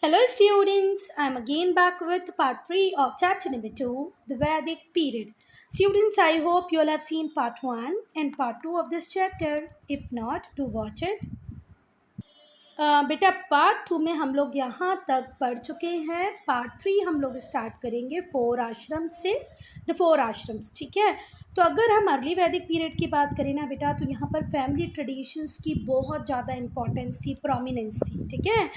Hello students, I am again back with part 3 of chapter number 2, the Vedic period. Students, I hope you all have seen part 1 and part 2 of this chapter. If not, to watch it. बेटा part 2 में हम लोग यहाँ तक पढ़ चुके हैं। Part 3 हम लोग स्टार्ट करेंगे 4 आश्रम से, द 4 आश्रम्स, ठीक है। तो अगर हम अर्ली वैदिक पीरियड की बात करें ना बेटा, तो यहाँ पर फैमिली ट्रेडिशंस की बहुत ज़्यादा इंपॉर्टेंस थी, प्रोमिनेंस थी, ठीक है।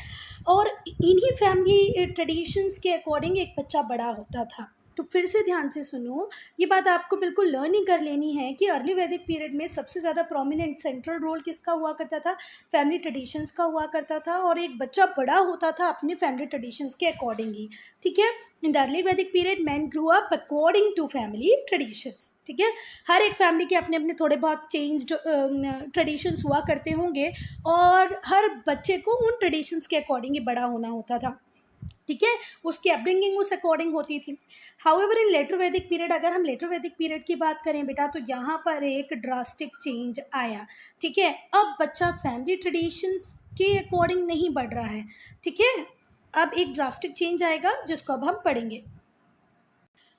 और इन्हीं फैमिली ट्रेडिशंस के अकॉर्डिंग एक बच्चा बड़ा होता था। तो फिर से ध्यान से सुनो, ये बात आपको बिल्कुल लर्निंग कर लेनी है कि अर्ली वैदिक पीरियड में सबसे ज़्यादा प्रोमिनेंट सेंट्रल रोल किसका हुआ करता था? फैमिली ट्रेडिशंस का हुआ करता था, और एक बच्चा बड़ा होता था अपने फैमिली ट्रेडिशंस के अकॉर्डिंग ही, ठीक है। In the early Vedic period man grew up according to family traditions, ठीक है। हर एक फैमिली के अपने अपने थोड़े बहुत चेंज्ड ट्रेडिशंस हुआ करते होंगे, और हर बच्चे को उन ट्रेडिशंस के अकॉर्डिंग ही बड़ा होना होता था, ठीक है। उसकी अपब्रिंगिंग उस अकॉर्डिंग होती थी। हाउएवर इन लेटर वैदिक पीरियड, अगर हम लेटर वैदिक पीरियड की बात करें बेटा, तो यहाँ पर एक ड्रास्टिक चेंज आया, ठीक है। अब बच्चा फैमिली ट्रेडिशंस के अकॉर्डिंग नहीं बढ़ रहा है, ठीक है। अब एक ड्रास्टिक चेंज आएगा जिसको अब हम पढ़ेंगे।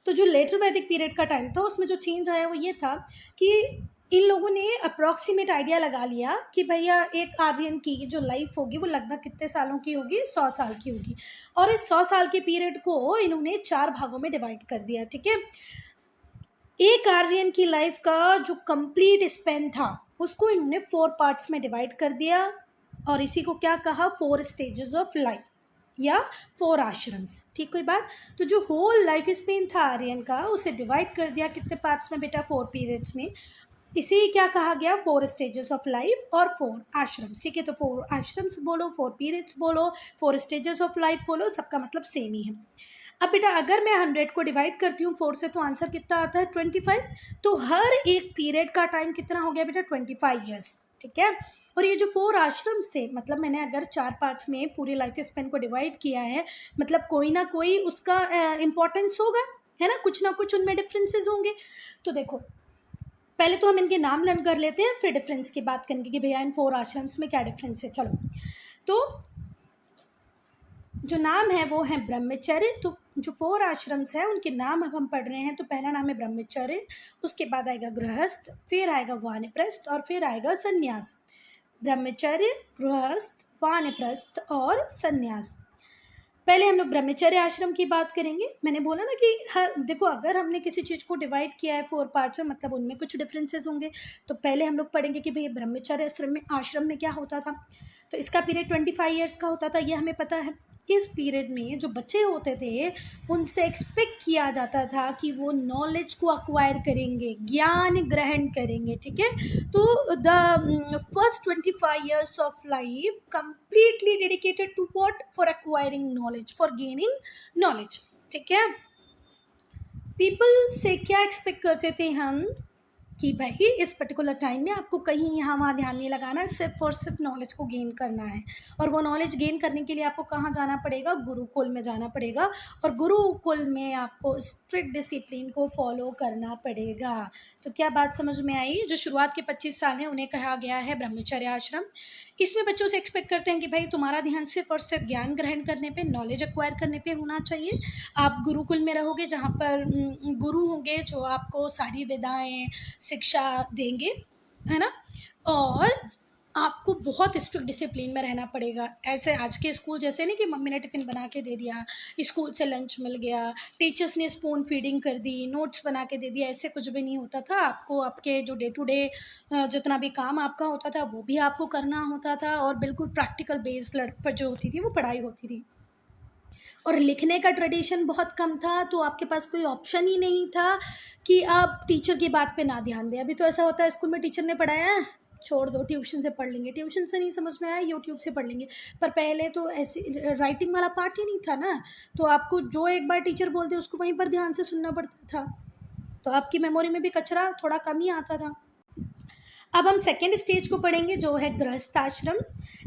तो जो लेटर वैदिक पीरियड का टाइम था, उसमें जो चेंज आया वो ये था कि इन लोगों ने अप्रॉक्सीमेट आइडिया लगा लिया कि भैया एक आर्यन की जो लाइफ होगी वो लगभग कितने सालों की होगी? 100 साल की होगी। और इस 100 साल के पीरियड को इन्होंने 4 भागों में डिवाइड कर दिया, ठीक है। एक आर्यन की लाइफ का जो कंप्लीट स्पेन था उसको इन्होंने 4 पार्ट्स में डिवाइड कर दिया, और इसी को क्या कहा? 4 स्टेजेस ऑफ लाइफ या 4 आश्रम्स, ठीक। कोई बात? तो जो होल लाइफ स्पेन था आर्यन का, उसे डिवाइड कर दिया कितने पार्ट्स में बेटा? 4 पीरियड्स में। इसे क्या कहा गया? 4 स्टेजेस ऑफ लाइफ और 4 आश्रम्स, ठीक है। तो 4 आश्रम्स बोलो, 4 पीरियड्स बोलो, 4 स्टेजेस ऑफ लाइफ बोलो, सबका मतलब सेम ही है। अब बेटा अगर मैं 100 को डिवाइड करती हूँ 4 से, तो आंसर कितना आता है? 25। तो हर एक पीरियड का टाइम कितना हो गया बेटा? 25 ईयर्स, ठीक है। और ये जो 4 आश्रम्स थे, मतलब मैंने अगर 4 पार्ट्स में पूरी लाइफ स्पेन को डिवाइड किया है, मतलब कोई ना कोई उसका इम्पोर्टेंस होगा, है ना, कुछ ना कुछ उनमें डिफरेंसेस होंगे। तो देखो, पहले तो हम इनके नाम लर्न कर लेते हैं, फिर डिफरेंस की बात करेंगे कि भैया इन 4 आश्रम्स में क्या डिफरेंस है। चलो, तो जो नाम है वो है ब्रह्मचर्य। तो जो 4 आश्रम्स हैं उनके नाम अब हम पढ़ रहे हैं। तो पहला नाम है ब्रह्मचर्य, उसके बाद आएगा गृहस्थ, फिर आएगा वानप्रस्थ, और फिर आएगा संन्यास। ब्रह्मचर्य, गृहस्थ, वानप्रस्थ और संन्यास। पहले हम लोग ब्रह्मचर्य आश्रम की बात करेंगे। मैंने बोला ना कि हर देखो, अगर हमने किसी चीज़ को डिवाइड किया है 4 पार्ट्स में, मतलब उनमें कुछ डिफरेंसेस होंगे। तो पहले हम लोग पढ़ेंगे कि भैया ब्रह्मचर्य आश्रम में क्या होता था। तो इसका पीरियड 25 ईयर्स का होता था, ये हमें पता है। इस पीरियड में जो बच्चे होते थे उनसे एक्सपेक्ट किया जाता था कि वो नॉलेज को अक्वायर करेंगे, ज्ञान ग्रहण करेंगे, ठीक है। तो the first 25 years of life completely dedicated to what? For acquiring knowledge, for gaining knowledge, ठीक है। पीपल से क्या एक्सपेक्ट करते थे हम कि भाई इस पर्टिकुलर टाइम में आपको कहीं यहाँ वहाँ ध्यान नहीं लगाना है, सिर्फ और सिर्फ नॉलेज को गेन करना है। और वो नॉलेज गेन करने के लिए आपको कहाँ जाना पड़ेगा? गुरुकुल में जाना पड़ेगा, और गुरुकुल में आपको स्ट्रिक्ट डिसिप्लिन को फॉलो करना पड़ेगा। तो क्या बात समझ में आई? जो शुरुआत के 25 साल हैं उन्हें कहा गया है ब्रह्मचर्य आश्रम। इसमें बच्चों से एक्सपेक्ट करते हैं कि भाई तुम्हारा ध्यान सिर्फ और सिर्फ ज्ञान ग्रहण करने पे, नॉलेज एक्वायर करने पे होना चाहिए। आप गुरुकुल में रहोगे जहाँ पर गुरु होंगे जो आपको सारी विधाएं शिक्षा देंगे, है ना। और आपको बहुत स्ट्रिक्ट डिसिप्लिन में रहना पड़ेगा। ऐसे आज के स्कूल जैसे नहीं कि मम्मी ने टिफ़िन बना के दे दिया, स्कूल से लंच मिल गया, टीचर्स ने स्पून फीडिंग कर दी, नोट्स बना के दे दिया, ऐसे कुछ भी नहीं होता था। आपको आपके जो डे टू डे जितना भी काम आपका होता था वो भी आपको करना होता था, और बिल्कुल प्रैक्टिकल बेस्ड पर जो होती थी वो पढ़ाई होती थी। और लिखने का ट्रेडिशन बहुत कम था, तो आपके पास कोई ऑप्शन ही नहीं था कि आप टीचर की बात पे ना ध्यान दें। अभी तो ऐसा होता है स्कूल में टीचर ने पढ़ाया है, छोड़ दो, ट्यूशन से पढ़ लेंगे, ट्यूशन से नहीं समझ में आया यूट्यूब से पढ़ लेंगे। पर पहले तो ऐसे राइटिंग वाला पार्ट ही नहीं था ना, तो आपको जो एक बार टीचर बोलते उसको वहीं पर ध्यान से सुनना पड़ता था, तो आपकी मेमोरी में भी कचरा थोड़ा कम ही आता था। अब हम सेकेंड स्टेज को पढ़ेंगे जो है गृहस्थ आश्रम।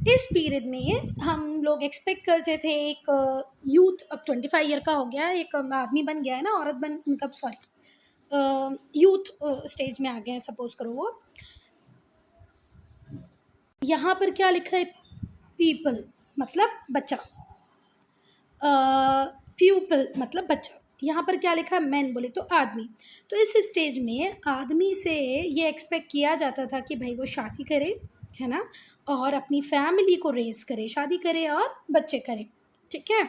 इस पीरियड में हम लोग एक्सपेक्ट करते थे एक यूथ, अब 25 ईयर का हो गया, एक आदमी बन गया है ना, औरत बन, मतलब सॉरी यूथ स्टेज में आ गए हैं, सपोज करो वो। यहाँ पर क्या लिखा है? पीपल मतलब बच्चा, प्यूपल मतलब बच्चा। यहाँ पर क्या लिखा है, मैन बोले तो आदमी। तो इस स्टेज में आदमी से ये एक्सपेक्ट किया जाता था कि भाई वो शादी करे, है ना, और अपनी फैमिली को रेस करे, शादी करे और बच्चे करे, ठीक है।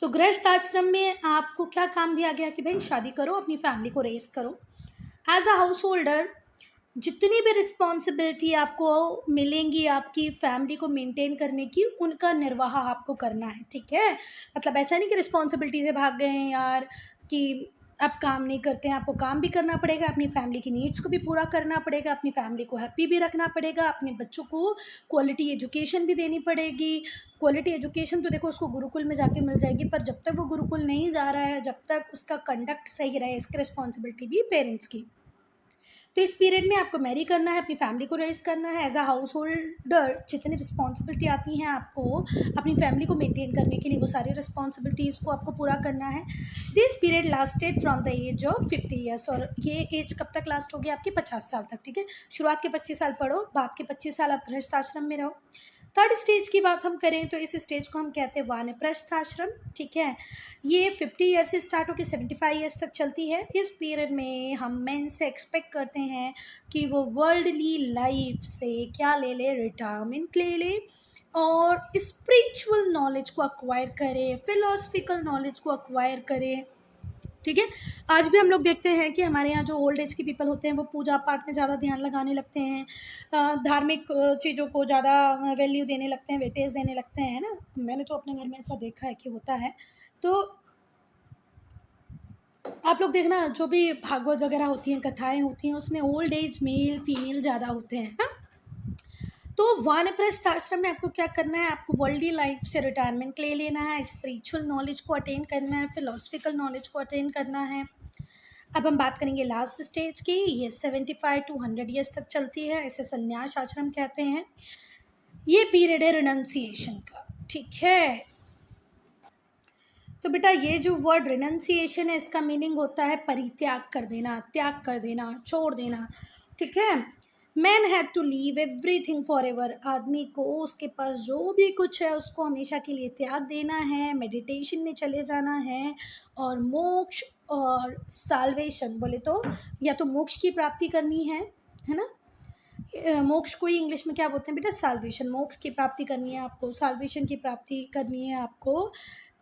तो गृहस्थ आश्रम में आपको क्या काम दिया गया कि भाई शादी करो, अपनी फैमिली को रेस करो। एज अ हाउस होल्डर जितनी भी रिस्पॉन्सिबिलिटी आपको मिलेंगी आपकी फैमिली को मेंटेन करने की, उनका निर्वाह आपको करना है, ठीक है। मतलब ऐसा नहीं कि रिस्पॉन्सिबिलिटी से भाग गए हैं यार, कि आप काम नहीं करते हैं, आपको काम भी करना पड़ेगा, अपनी फैमिली की नीड्स को भी पूरा करना पड़ेगा, अपनी फैमिली को हैप्पी भी रखना पड़ेगा, अपने बच्चों को क्वालिटी एजुकेशन भी देनी पड़ेगी। क्वालिटी एजुकेशन तो देखो उसको गुरुकुल में जाके मिल जाएगी, पर जब तक वो गुरुकुल नहीं जा रहा है, जब तक उसका कंडक्ट सही रहे, इसकी रिस्पॉन्सिबिलिटी भी पेरेंट्स की। तो इस पीरियड में आपको मैरी करना है, अपनी फैमिली को रेस करना है। एज अ हाउस होल्डर जितनी रिस्पॉन्सिबिलिटी आती हैं आपको अपनी फैमिली को मेंटेन करने के लिए, वो सारी रिस्पॉन्सिबिलिटीज़ को आपको पूरा करना है। This period lasted from the age of 50 years, और ये एज कब तक लास्ट होगी आपकी, 50 साल तक, ठीक है। शुरुआत के 25 साल पढ़ो, बाद के 25 साल आप गृहस्थ आश्रम में रहो। थर्ड स्टेज की बात हम करें तो इस स्टेज को हम कहते हैं वानप्रस्थ आश्रम, ठीक है। ये 50 ईयर्स से स्टार्ट होकर 75 ईयर्स तक चलती है। इस पीरियड में हम मेन से एक्सपेक्ट करते हैं कि वो वर्ल्डली लाइफ से क्या ले ले, रिटायरमेंट ले ले, और स्पिरिचुअल नॉलेज को अक्वायर करे, फिलोसफिकल नॉलेज को अक्वायर करे, ठीक है। आज भी हम लोग देखते हैं कि हमारे यहाँ जो ओल्ड एज के पीपल होते हैं वो पूजा पाठ में ज़्यादा ध्यान लगाने लगते हैं, धार्मिक चीज़ों को ज़्यादा वैल्यू देने लगते हैं, वेटेज देने लगते हैं ना। मैंने तो अपने घर में ऐसा देखा है कि होता है। तो आप लोग देखना, जो भी भागवत वगैरह होती हैं, कथाएं होती हैं, उसमें ओल्ड एज मेल फीमेल ज़्यादा होते हैं ना। तो वानप्रस्थ आश्रम में आपको क्या करना है, आपको वर्ल्डली लाइफ से रिटायरमेंट ले लेना है, स्पिरिचुअल नॉलेज को अटेन करना है, फिलोसफिकल नॉलेज को अटेन करना है। अब हम बात करेंगे लास्ट स्टेज की, ये 75 to 100 ईयर्स तक चलती है, इसे संन्यास आश्रम कहते हैं। ये पीरियड है रिनंसिएशन का, ठीक है। तो बेटा ये जो वर्ड रिनंसिएशन है, इसका मीनिंग होता है परित्याग कर देना, त्याग कर देना, छोड़ देना, ठीक है। Man had to leave everything for ever, आदमी को उसके पास जो भी कुछ है उसको हमेशा के लिए त्याग देना है, मेडिटेशन में चले जाना है, और मोक्ष और साल्वेशन बोले तो, या तो मोक्ष की प्राप्ति करनी है ना। मोक्ष को ही इंग्लिश में क्या बोलते हैं बेटा, साल्वेशन। मोक्ष की प्राप्ति करनी है आपको, साल्वेशन की प्राप्ति करनी है आपको,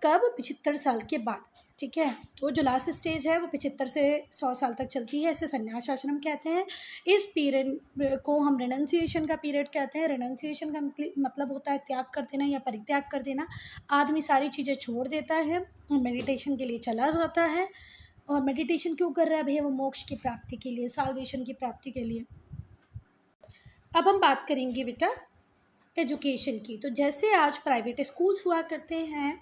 कब, 75 साल के बाद, ठीक है। तो जो लास्ट स्टेज है वो 75 से 100 साल तक चलती है, इसे संन्यास आश्रम कहते हैं। इस पीरियड को हम रिनंसिएशन का पीरियड कहते हैं। रिनंसिएशन का मतलब होता है त्याग कर देना या परित्याग कर देना। आदमी सारी चीज़ें छोड़ देता है और मेडिटेशन के लिए चला जाता है। और मेडिटेशन क्यों कर रहा है भैया, वो मोक्ष की प्राप्ति के लिए, साल्वेशन की प्राप्ति के लिए। अब हम बात करेंगे बेटा एजुकेशन की। तो जैसे आज प्राइवेट स्कूल्स हुआ करते हैं,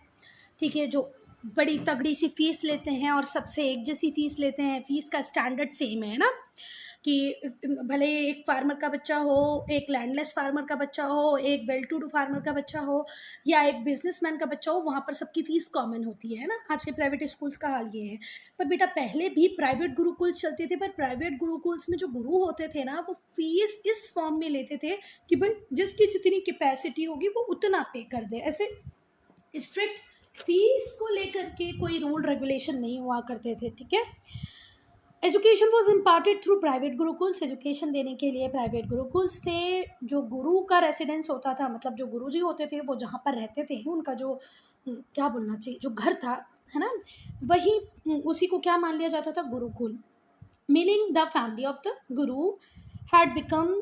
ठीक है, जो बड़ी तगड़ी सी फीस लेते हैं और सबसे एक जैसी फीस लेते हैं, फीस का स्टैंडर्ड सेम है ना, कि भले एक फार्मर का बच्चा हो, एक लैंडलेस फार्मर का बच्चा हो, एक वेल टू डू फार्मर का बच्चा हो, या एक बिजनेसमैन का बच्चा हो, वहाँ पर सबकी फ़ीस कॉमन होती है ना। आज के प्राइवेट स्कूल्स का हाल ये है। पर बेटा पहले भी प्राइवेट गुरुकुल चलते थे, पर प्राइवेट गुरुकुल्स में जो गुरु होते थे ना, वो फीस इस फॉर्म में लेते थे कि भाई जिसकी जितनी कैपेसिटी होगी वो उतना पे कर दे। ऐसे स्ट्रिक्ट फीस को लेकर के कोई रूल रेगुलेशन नहीं हुआ करते थे, ठीक है। Education was imparted through private gurukuls, education देने के लिए प्राइवेट गुरुकुल्स थे। जो गुरु का रेसिडेंस होता था, मतलब जो गुरुजी होते थे वो जहाँ पर रहते थे, उनका जो क्या बोलना चाहिए, जो घर था, है ना, वही उसी को क्या मान लिया जाता था, gurukul. Meaning the family of the guru had become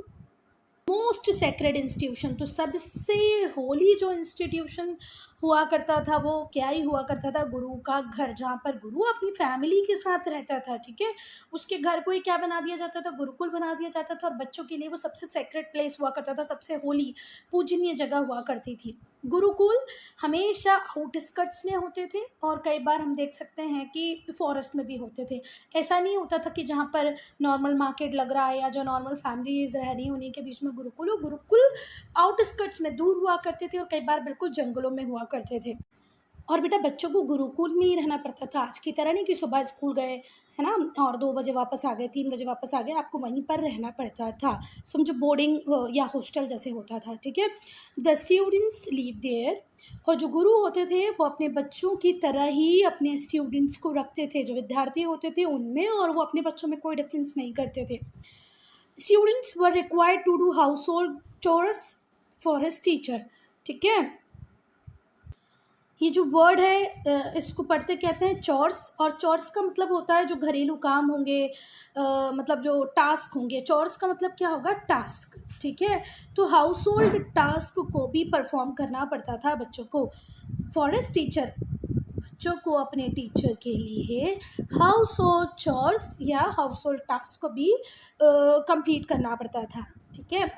most sacred institution. तो सबसे होली जो इंस्टीट्यूशन हुआ करता था वो क्या ही हुआ करता था, गुरु का घर, जहाँ पर गुरु अपनी फैमिली के साथ रहता था, ठीक है। उसके घर को ही क्या बना दिया जाता था, गुरुकुल बना दिया जाता था, और बच्चों के लिए वो सबसे सेक्रेड प्लेस हुआ करता था, सबसे होली पूजनीय जगह हुआ करती थी। गुरुकुल हमेशा आउटस्कर्ट्स में होते थे, और कई बार हम देख सकते हैं कि फॉरेस्ट में भी होते थे। ऐसा नहीं होता था कि जहाँ पर नॉर्मल मार्केट लग रहा है या जो नॉर्मल फैमिलीज रह रही हैं उन्हीं के बीच में गुरुकुल हो। गुरुकुल आउटस्कर्ट्स में दूर हुआ करते थे, और कई बार बिल्कुल जंगलों में हुआ करते थे। और बेटा बच्चों को गुरुकुल में ही रहना पड़ता था, आज की तरह नहीं कि सुबह स्कूल गए, है ना, और 2 बजे वापस आ गए, 3 बजे वापस आ गए, आपको वहीं पर रहना पड़ता था। समझो बोर्डिंग या हॉस्टल जैसे होता था, ठीक है। द स्टूडेंट्स लिव देयर, और जो गुरु होते थे वो अपने बच्चों की तरह ही अपने स्टूडेंट्स को रखते थे, जो विद्यार्थी होते थे उनमें और वो अपने बच्चों में कोई डिफरेंस नहीं करते थे। Students were required to do household chores for his teacher, ठीक है। ये जो वर्ड है इसको पढ़ते कहते हैं चॉर्स, और चॉर्स का मतलब होता है जो घरेलू काम होंगे, मतलब जो टास्क होंगे। चॉर्स का मतलब क्या होगा, टास्क, ठीक है। तो हाउस होल्ड टास्क को भी परफॉर्म करना पड़ता था बच्चों को, फॉर एस टीचर, बच्चों को अपने टीचर के लिए हाउस होल्ड चॉर्स या हाउस होल्ड टास्क को भी कंप्लीट करना पड़ता था, ठीक है।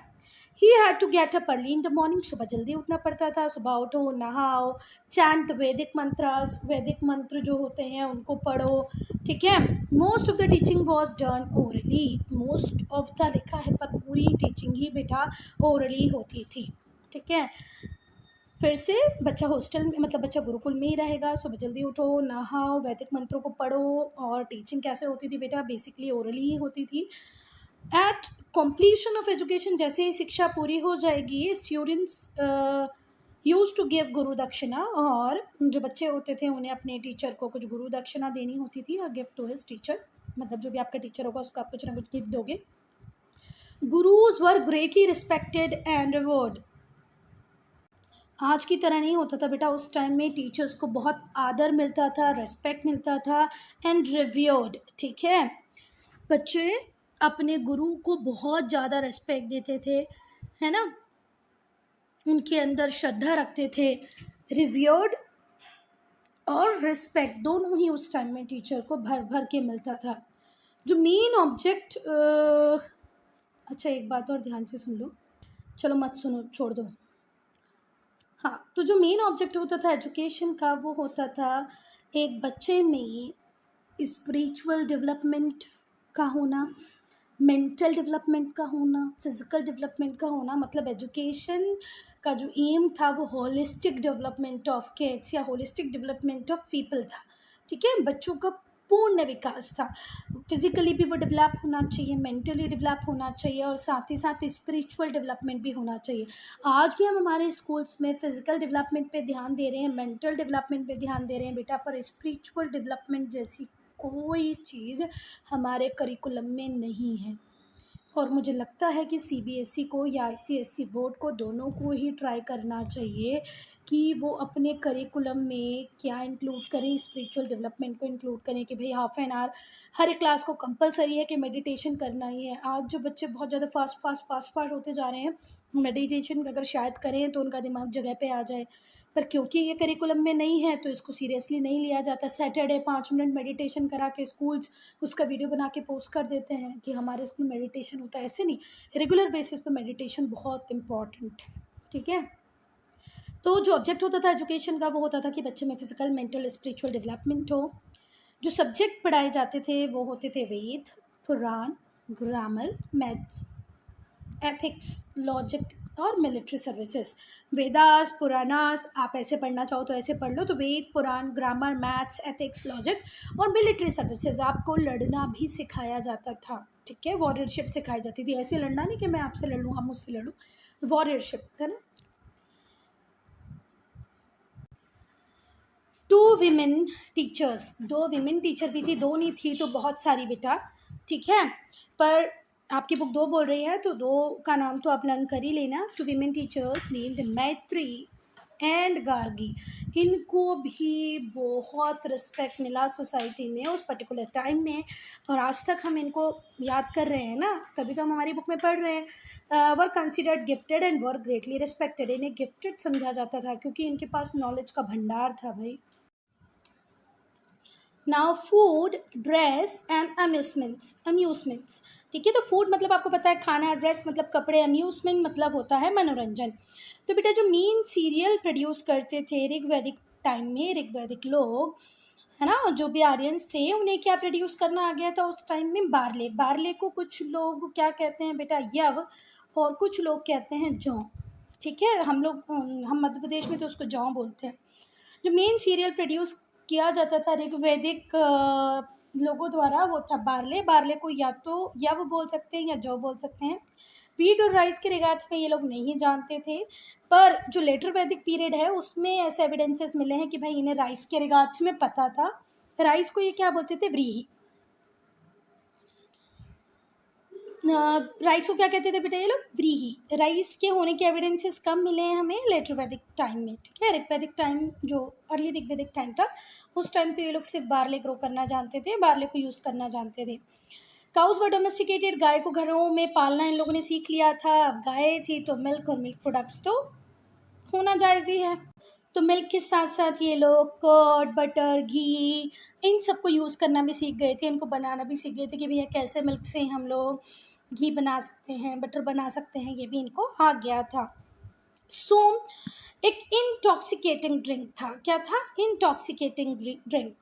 He had to get up early in the morning, सुबह जल्दी उठना पड़ता था, सुबह उठो, नहाओ, चैंट वैदिक मंत्रस, वैदिक मंत्र जो होते हैं उनको पढ़ो, ठीक है। Most of the teaching was done orally, most of the लिखा है पर पूरी टीचिंग ही बेटा ओरली होती थी, ठीक है। फिर से बच्चा हॉस्टल में, मतलब बच्चा गुरुकुल में ही रहेगा, सुबह जल्दी उठो, नहाओ, वैदिक मंत्रों को पढ़ो, और टीचिंग कैसे होती थी बेटा, बेसिकली ओरली ही होती थी। एट कॉम्प्लीशन ऑफ एजुकेशन, जैसे ही शिक्षा पूरी हो जाएगी, स्टूडेंट्स यूज टू गिव गुरु दक्षिणा, और जो बच्चे होते थे उन्हें अपने टीचर को कुछ गुरु दक्षिणा देनी होती थी, गिफ्ट टू हिज टीचर, मतलब जो भी आपका टीचर होगा उसको आप कुछ ना कुछ गिफ्ट दोगे। गुरुज वर ग्रेटली रिस्पेक्टेड एंड रिवॉर्ड, आज की तरह नहीं होता था बेटा, उस टाइम में टीचर्स को बहुत आदर मिलता था, रेस्पेक्ट मिलता था, एंड रिव्यूर्ड, ठीक है। बच्चे अपने गुरु को बहुत ज़्यादा रेस्पेक्ट देते थे, है ना, उनके अंदर श्रद्धा रखते थे। रिव्यूर्ड और रिस्पेक्ट दोनों ही उस टाइम में टीचर को भर भर के मिलता था। जो मेन ऑब्जेक्ट, अच्छा एक बात और ध्यान से सुन लो, चलो मत सुनो, छोड़ दो। हाँ, तो जो मेन ऑब्जेक्ट होता था एजुकेशन का, वो होता था एक बच्चे में स्पिरिचुअल डेवलपमेंट का होना, मेंटल डेवलपमेंट का होना, फिजिकल डेवलपमेंट का होना। मतलब एजुकेशन का जो एम था वो होलिस्टिक डेवलपमेंट ऑफ किड्स या होलिस्टिक डेवलपमेंट ऑफ पीपल था, ठीक है। बच्चों का पूर्ण विकास था, फिजिकली भी वो डेवलप होना चाहिए, मेंटली डेवलप होना चाहिए, और साथ ही साथ स्पिरिचुअल डेवलपमेंट भी होना चाहिए। आज भी हम हमारे स्कूल्स में फिजिकल डेवलपमेंट पे ध्यान दे रहे हैं, मेंटल डेवलपमेंट पे ध्यान दे रहे हैं बेटा, पर स्पिरिचुअल डेवलपमेंट जैसी कोई चीज़ हमारे करिकुलम में नहीं है। और मुझे लगता है कि सीबीएसई को या आईसीएसई बोर्ड को दोनों को ही ट्राई करना चाहिए कि वो अपने करिकुलम में क्या इंक्लूड करें, स्पिरिचुअल डेवलपमेंट को इंक्लूड करें, कि भाई हाफ एन आवर हर एक क्लास को कंपलसरी है कि मेडिटेशन करना ही है। आज जो बच्चे बहुत ज़्यादा फास्ट होते जा रहे हैं, मेडिटेशन अगर शायद करें तो उनका दिमाग जगह पे आ जाए, पर क्योंकि ये करिकुलम में नहीं है तो इसको सीरियसली नहीं लिया जाता। सैटरडे 5 मिनट मेडिटेशन करा के स्कूल्स उसका वीडियो बना के पोस्ट कर देते हैं कि हमारे स्कूल मेडिटेशन होता है, ऐसे नहीं, रेगुलर बेसिस पे मेडिटेशन बहुत इम्पॉर्टेंट है, ठीक है। तो जो ऑब्जेक्ट होता था एजुकेशन का वो होता था कि बच्चे में फिजिकल, मेंटल, स्पिरिचुअल डेवलपमेंट हो। जो सब्जेक्ट पढ़ाए जाते थे वो होते थे वेद, पुराण, ग्रामर, मैथ्स, एथिक्स, लॉजिक और मिलिट्री सर्विसेज। वेदास, पुराणास, आप ऐसे पढ़ना चाहो तो ऐसे पढ़ लो, तो वेद, पुराण, ग्रामर, मैथ्स, एथिक्स, लॉजिक और मिलिट्री सर्विसेज। आपको लड़ना भी सिखाया जाता था, ठीक है, वॉरियरशिप सिखाई जाती थी। ऐसे लड़ना नहीं कि मैं आपसे लड़ लूँ, आप मुझसे लड़ो, वॉरियरशिप, है ना। 2 विमेन टीचर्स, 2 विमेन टीचर भी थी, 2 नहीं थी तो बहुत सारी बेटा, ठीक है, पर आपकी बुक 2 बोल रही है तो 2 का नाम तो आप लर्न कर ही लेना। 2 विमेन टीचर्स नेम्ड मैत्री एंड गार्गी, इनको भी बहुत रिस्पेक्ट मिला सोसाइटी में उस पर्टिकुलर टाइम में, और आज तक हम इनको याद कर रहे हैं ना, तभी तो हम हमारी बुक में पढ़ रहे हैं। Were considered gifted and were greatly respected, इन्हें गिफ्टेड समझा जाता था क्योंकि इनके पास नॉलेज का भंडार था भाई। नाउ फूड, ड्रेस एंड अम्यूजमेंट्स, ठीक है। तो फूड मतलब आपको पता है खाना, ड्रेस मतलब कपड़े, अम्यूजमेंट मतलब होता है मनोरंजन। तो बेटा जो मेन सीरियल प्रोड्यूस करते थे ऋग्वैदिक टाइम में, ऋग्वैदिक लोग, है ना, जो भी आर्यंस थे उन्हें क्या प्रोड्यूस करना आ गया था उस टाइम में, बार्ले। बार्ले को कुछ लोग क्या कहते हैं बेटा, यव, और कुछ लोग कहते हैं जौ, ठीक है। हम मध्य प्रदेश में तो उसको जौ बोलते हैं। जो मेन सीरियल प्रोड्यूस किया जाता था ऋग्वैदिक लोगों द्वारा वो था बार्ले। बार्ले को या वो बोल सकते हैं या जौ बोल सकते हैं। वीट और राइस के रिगार्ड्स में ये लोग नहीं जानते थे, पर जो लेटर वैदिक पीरियड है उसमें ऐसे एविडेंसेस मिले हैं कि भाई इन्हें राइस के रिगार्ड्स में पता था। राइस को ये क्या बोलते थे? व्रीही। राइस को क्या कहते थे बेटा ये लोग? व्रीही। राइस के होने के एविडेंसेस कम मिले हैं हमें लेटर वैदिक टाइम में, ठीक है। ऋग्वैदिक टाइम जो अर्ली ऋग्वैदिक टाइम था उस टाइम तो ये लोग सिर्फ बार्ले ग्रो करना जानते थे, बार्ले को यूज़ करना जानते थे। काउज वर डोमेस्टिकेटेड, गाय को घरों में पालना इन लोगों ने सीख लिया था। अब गाय थी तो मिल्क और मिल्क प्रोडक्ट्स तो होना जायज़ ही है। तो मिल्क के साथ साथ ये लोग कर्ड, बटर, घी इन सबको यूज़ करना भी सीख गए थे, इनको बनाना भी सीख गए थे कि भैया कैसे मिल्क से हम लोग घी बना सकते हैं, बटर बना सकते हैं, ये भी इनको आ गया था। सोम एक इंटॉक्सिकेटिंग ड्रिंक था। क्या था? इंटॉक्सिकेटिंग ड्रिंक,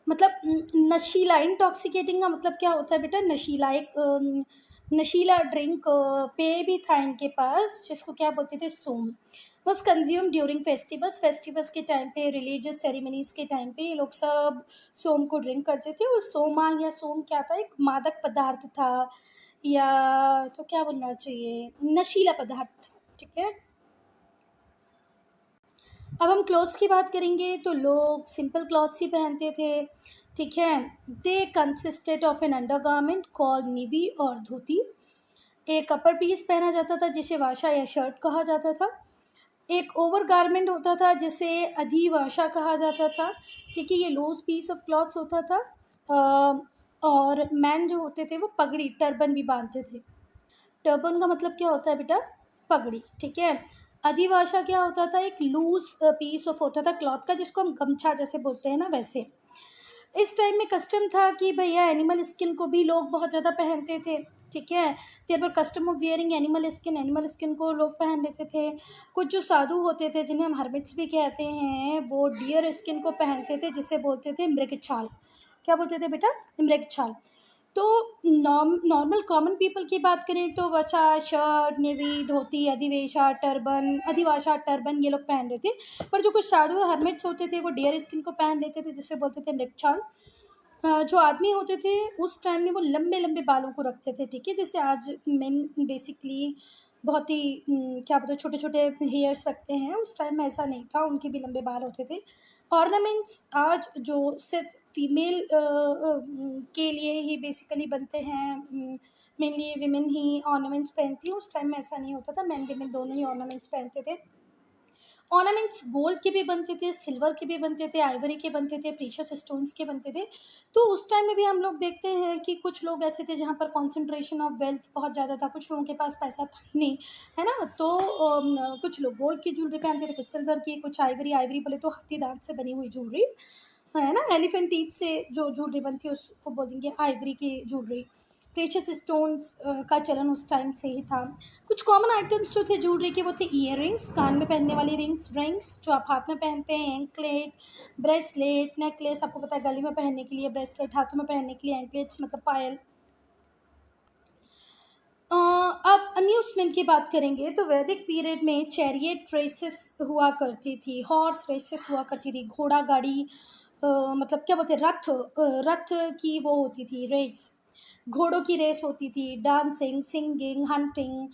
मतलब नशीला। इंटॉक्सिकेटिंग का मतलब क्या होता है बेटा? नशीला। एक नशीला ड्रिंक पेय भी था इनके पास जिसको क्या बोलते थे? Soma. Was consume during festivals. Festivals के टाइम पे, रिलीजियस सेरेमनीज के टाइम पे ये लोग सब सोम को ड्रिंक करते थे। और सोमा या सोम क्या था? एक मादक पदार्थ था, या तो क्या बोलना चाहिए, नशीला पदार्थ था, ठीक है। अब हम क्लॉथ्स की बात करेंगे तो लोग सिंपल क्लॉथ्स ही पहनते थे, ठीक है। They consisted of an undergarment called nivi और धोती। एक अपर पीस पहना जाता था जिसे वाशा या शर्ट कहा जाता था। एक ओवर गारमेंट होता था जिसे अधिवाशा कहा जाता था, ठीक है। ये लूज पीस ऑफ क्लॉथ्स होता था। और मैन जो होते थे वो पगड़ी, टर्बन भी बांधते थे। टर्बन का मतलब क्या होता है बेटा? पगड़ी, ठीक है। अधिभाषा क्या होता था? एक लूज पीस ऑफ होता था क्लॉथ का जिसको हम गमछा जैसे बोलते हैं ना, वैसे। इस टाइम में कस्टम था कि भैया एनिमल स्किन को भी लोग बहुत ज़्यादा पहनते थे, ठीक है। There were custom of wearing animal skin. Animal skin को लोग पहन लेते थे। कुछ जो साधु होते थे जिन्हें हम हर्मिट्स भी कहते हैं, वो डियर स्किन को पहनते थे जिसे बोलते थे मृगछाल। क्या बोलते थे बेटा? मृगछाल। तो नॉर्मल कॉमन पीपल की बात करें तो वचा, शर्ट, नेवी, धोती, अधिवाशा, टर्बन ये लोग पहन रहे थे। पर जो कुछ साधु हर्मिट्स होते थे वो डियर स्किन को पहन लेते थे जिसे बोलते थे मृगछाल। जो आदमी होते थे उस टाइम में वो लंबे लंबे बालों को रखते थे, ठीक है। जैसे आज मेन बेसिकली बहुत ही क्या बोलते, छोटे छोटे हेयर्स रखते हैं, उस टाइम में ऐसा नहीं था, उनके भी लंबे बाल होते थे। ऑर्नामेंट्स आज जो सिर्फ फीमेल के लिए ही बेसिकली बनते हैं, मेनली विमेन ही ऑर्नामेंट्स पहनती हैं, उस टाइम में ऐसा नहीं होता था, मैन विमेन दोनों ही ऑर्नामेंट्स पहनते थे। ऑर्नामेंट्स गोल्ड के भी बनते थे, सिल्वर के भी बनते थे, आइवरी के बनते थे, प्रीशियस स्टोन्स के बनते थे। तो उस टाइम में भी हम लोग देखते हैं कि कुछ लोग ऐसे थे जहाँ पर कॉन्सेंट्रेशन ऑफ वेल्थ बहुत ज़्यादा था, कुछ लोगों के पास पैसा था ही नहीं, है ना। तो कुछ लोग गोल्ड की ज्वेलरी पहनते थे, कुछ सिल्वर की, कुछ आइवरी। आइवरी बोले तो हाथी दांत से बनी हुई ज्वेलरी, है ना। एलिफेंट टीथ से जो ज्वेलरी बनती है उसको बोल देंगे आइवरी की ज्वेलरी। प्रेशियस स्टोन्स का चलन उस टाइम से ही था। कुछ कॉमन आइटम्स जो थे ज्वेलरी के वो थे ईयर रिंग्स, कान में पहनने वाली रिंग्स जो आप हाथ में पहनते हैं, एंकलेट, ब्रेसलेट, नेकलेस, आपको पता है गले में पहनने के लिए ब्रेसलेट, हाथों में पहनने के लिए एंकलेट्स मतलब पायल। अब अम्यूज़मेंट की बात करेंगे तो वैदिक पीरियड में चैरियट रेसेस हुआ करती थी, हॉर्स रेसेस हुआ करती थी, घोड़ा गाड़ी, मतलब क्या बोलते हैं, रथ की वो होती थी रेस, घोड़ों की रेस होती थी। डांसिंग, सिंगिंग, हंटिंग,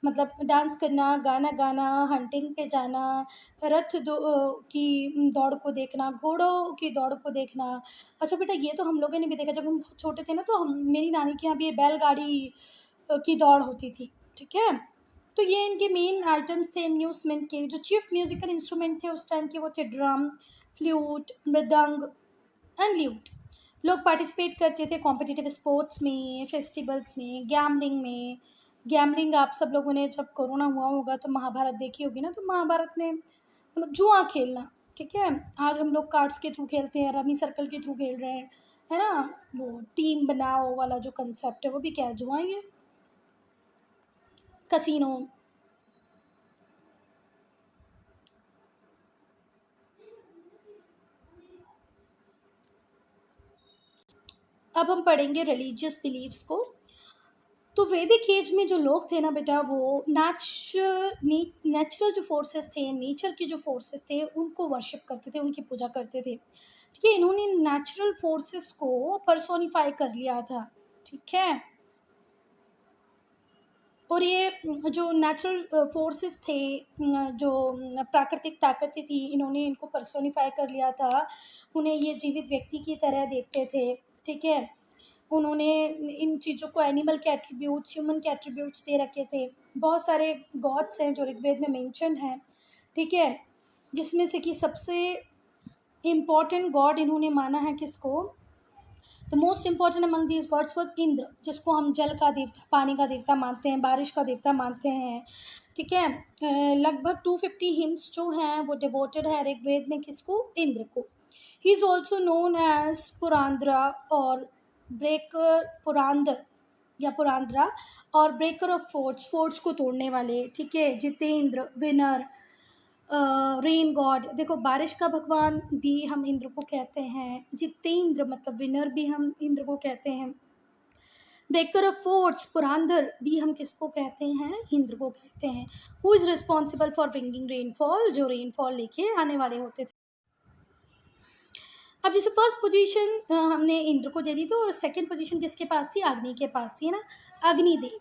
मतलब डांस करना, गाना गाना, हंटिंग पे जाना, की दौड़ को देखना, घोड़ों की दौड़ को देखना। अच्छा बेटा ये तो हम लोगों ने भी देखा जब हम बहुत छोटे थे ना, तो हम मेरी नानी के यहाँ भी ये बैलगाड़ी की दौड़ होती थी, ठीक है। तो ये इनके मेन आइटम्स थे अम्यूज़मेंट के। जो चीफ म्यूजिकल इंस्ट्रूमेंट थे उस टाइम के वो थे ड्रम, फ्लूट, मृदंग एंड ल्यूट। लोग पार्टिसिपेट करते थे कॉम्पिटिटिव स्पोर्ट्स में, फेस्टिवल्स में, गैमलिंग में। गैमलिंग आप सब लोगों ने जब कोरोना हुआ होगा तो महाभारत देखी होगी ना, तो महाभारत में मतलब जुआ खेलना, ठीक है। आज हम लोग कार्ड्स के थ्रू खेलते हैं, रमी सर्कल के थ्रू खेल रहे हैं, है ना। वो टीम बनाओ वाला जो कंसेप्ट है वो भी क्या है? जुआ ही है, कसिनो। अब हम पढ़ेंगे रिलीजियस बिलीव्स को। तो वैदिक एज में जो लोग थे ना बेटा, वो नेचुरल जो फोर्सेस थे, नेचर के जो फोर्सेस थे, उनको वर्शिप करते थे, उनकी पूजा करते थे। ठीक है, इन्होंने नेचुरल फोर्सेस को पर्सोनिफाई कर लिया था। ठीक है, और ये जो नेचुरल फोर्सेस थे, जो प्राकृतिक ताकतें थी, इन्होंने इनको पर्सोनिफाई कर लिया था। उन्हें ये जीवित व्यक्ति की तरह देखते थे। ठीक है, उन्होंने इन चीज़ों को एनिमल के एट्रीब्यूट्स, ह्यूमन के एट्रीब्यूट्स दे रखे थे। बहुत सारे गॉड्स हैं जो ऋग्वेद में मेंशन हैं। ठीक है, जिसमें से कि सबसे इम्पॉर्टेंट गॉड इन्होंने माना है किसको? The most important among these gods was Indra, जिसको हम जल का देवता, पानी का देवता मानते हैं, बारिश का देवता मानते हैं। ठीक है, लगभग 250 हिम्स जो हैं वो डिवोटेड है ऋग्वेद में किसको? इंद्र को। He is also known as Purandara और ब्रेकर, पुरांदर या पुरांद्रा और ब्रेकर ऑफ फोर्ट्स, फोर्ट्स को तोड़ने वाले। ठीक है, जितेंद्र, विनर, रेन गॉड, देखो बारिश का भगवान भी हम इंद्र को कहते हैं। जितेंद्र मतलब विनर भी हम इंद्र को कहते हैं। ब्रेकर ऑफ फोर्ट्स, पुरांदर भी हम किसको कहते हैं? इंद्र को कहते हैं। Who is responsible for bringing rainfall, जो रेनफॉल लेके आने वाले होते थे। अब जैसे फर्स्ट पोजीशन हमने इंद्र को दे दी, तो और सेकंड पोजीशन किसके पास थी? अग्नि के पास थी, है ना, अग्निदेव।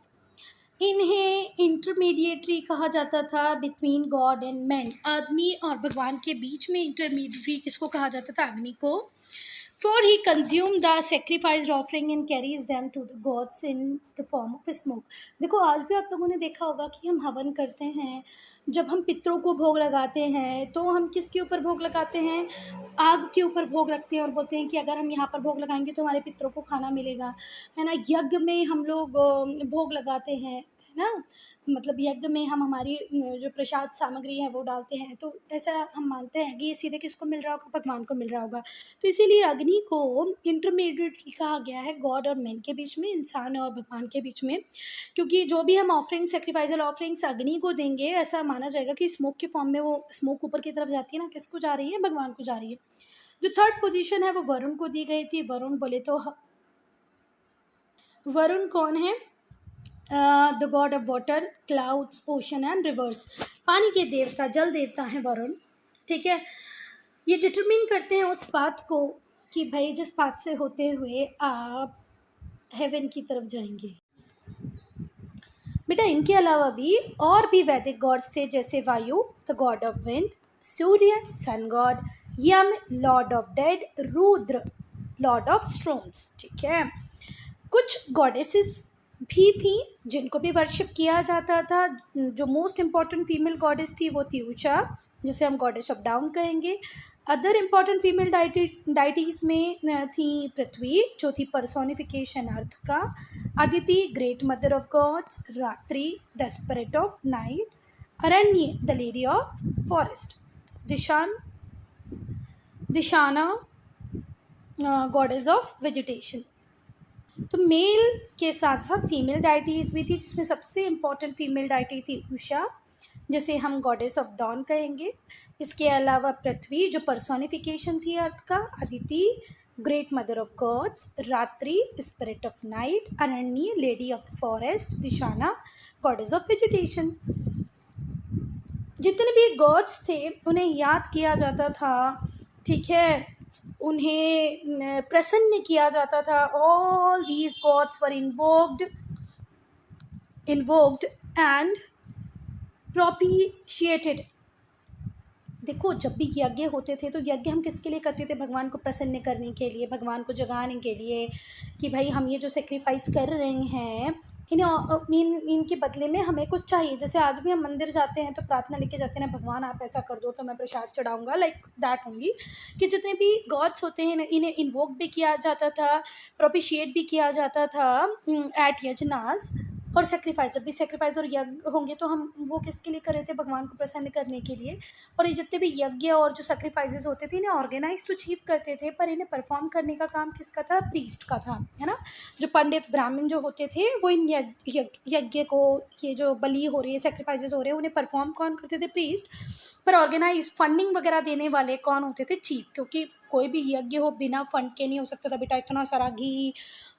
इन्हें इंटरमीडिएटरी कहा जाता था बिटवीन गॉड एंड मैन, आदमी और भगवान के बीच में इंटरमीडिएटरी किसको कहा जाता था? अग्नि को। For he consume the sacrificed offering and carries them to the gods in the form of smoke. देखो आज भी आप लोगों ने देखा होगा कि हम हवन करते हैं, जब हम पितरों को भोग लगाते हैं तो हम किसके ऊपर भोग लगाते हैं? आग के ऊपर भोग रखते हैं और बोलते हैं कि अगर हम यहाँ पर भोग लगाएंगे तो हमारे पितरों को खाना मिलेगा, है ना। यज्ञ में हम लोग भोग लगाते हैं, है ना, मतलब यज्ञ में हम हमारी जो प्रसाद सामग्री है वो डालते हैं। तो ऐसा हम मानते हैं कि ये सीधे किसको मिल रहा होगा? भगवान को मिल रहा होगा। तो इसीलिए अग्नि को इंटरमीडिएट कहा गया है गॉड और मैन के बीच में, इंसान और भगवान के बीच में। क्योंकि जो भी हम ऑफरिंग, सेक्रीफाइजल ऑफरिंग्स अग्नि को देंगे, ऐसा माना जाएगा कि स्मोक के फॉर्म में वो स्मोक ऊपर की तरफ जाती है ना, किसको जा रही है? भगवान को जा रही है। जो थर्ड पोजीशन है वो वरुण को दी गई थी। वरुण बोले तो वरुण कौन है? The god of water, clouds, ocean and reverse, पानी के देवता, जल देवता हैं वरुण। ठीक है, ये डिटरमिन करते हैं उस बात को कि भाई जिस बात से होते हुए आप हेवन की तरफ जाएंगे। बेटा इनके अलावा भी और भी वैदिक गॉड्स थे, जैसे Vayu, the god of wind, Surya, sun god, Yama, lord of dead, Rudra, lord of stones. ठीक है, कुछ गॉडेसेस भी थी जिनको भी वर्शिप किया जाता था। जो मोस्ट इम्पॉर्टेंट फीमेल गॉडेस थी वो थी उषा, जिसे हम गॉडेस ऑफ डाउन कहेंगे। अदर इम्पॉर्टेंट फीमेल डाइटीज़ में थी पृथ्वी, जो थी पर्सोनिफिकेशन अर्थ का, Aditi, great mother of gods, Ratri, the spirit of night, Aranya, the lady of forest, Dhishana, goddess of vegetation. तो मेल के साथ साथ फीमेल डाइटीज़ भी थी, जिसमें सबसे इम्पॉर्टेंट फीमेल डाइटी थी उषा, जिसे हम गॉडेस ऑफ डॉन कहेंगे। इसके अलावा पृथ्वी, जो पर्सोनिफिकेशन थी अर्थ का, Aditi, great mother of gods, Ratri, spirit of night, Aranya, lady of the forest, Dhishana, goddess of vegetation. जितने भी गॉड्स थे उन्हें याद किया जाता था। ठीक है, उन्हें प्रसन्न किया जाता था। All these gods were invoked and propitiated. देखो जब भी यज्ञ होते थे तो यज्ञ हम किसके लिए करते थे? भगवान को प्रसन्न करने के लिए, भगवान को जगाने के लिए, कि भाई हम ये जो सेक्रीफाइस कर रहे हैं इनके बदले में हमें कुछ चाहिए। जैसे आज भी हम मंदिर जाते हैं तो प्रार्थना लेके जाते हैं, भगवान आप ऐसा कर दो तो मैं प्रसाद चढ़ाऊंगा, लाइक दैट होंगी। कि जितने भी गॉड्स होते हैं इन्हें इन्वोक भी किया जाता था, प्रोपिशिएट भी किया जाता था एट यजनास। और सेक्रीफाइस, जब भी सेक्रीफाइस और यज्ञ होंगे तो हम वो किसके लिए कर रहे थे? भगवान को प्रसन्न करने के लिए। और ये जितने भी यज्ञ और जो सेक्रीफाइसेस होते थे इन्हें ऑर्गेनाइज तो चीफ करते थे, पर इन्हें परफॉर्म करने का काम किसका था? प्रीस्ट का था, है ना। जो पंडित ब्राह्मण जो होते थे वो इन यज्ञ को, ये जो बलि हो रही है, सेक्रीफाइसेस हो रहे हैं, उन्हें परफॉर्म कौन करते थे? प्रीस्ट। पर ऑर्गेनाइज फंडिंग वगैरह देने वाले कौन होते थे? चीफ। क्योंकि कोई भी यज्ञ हो बिना फंड के नहीं हो सकता था बेटा। इतना सारा घी,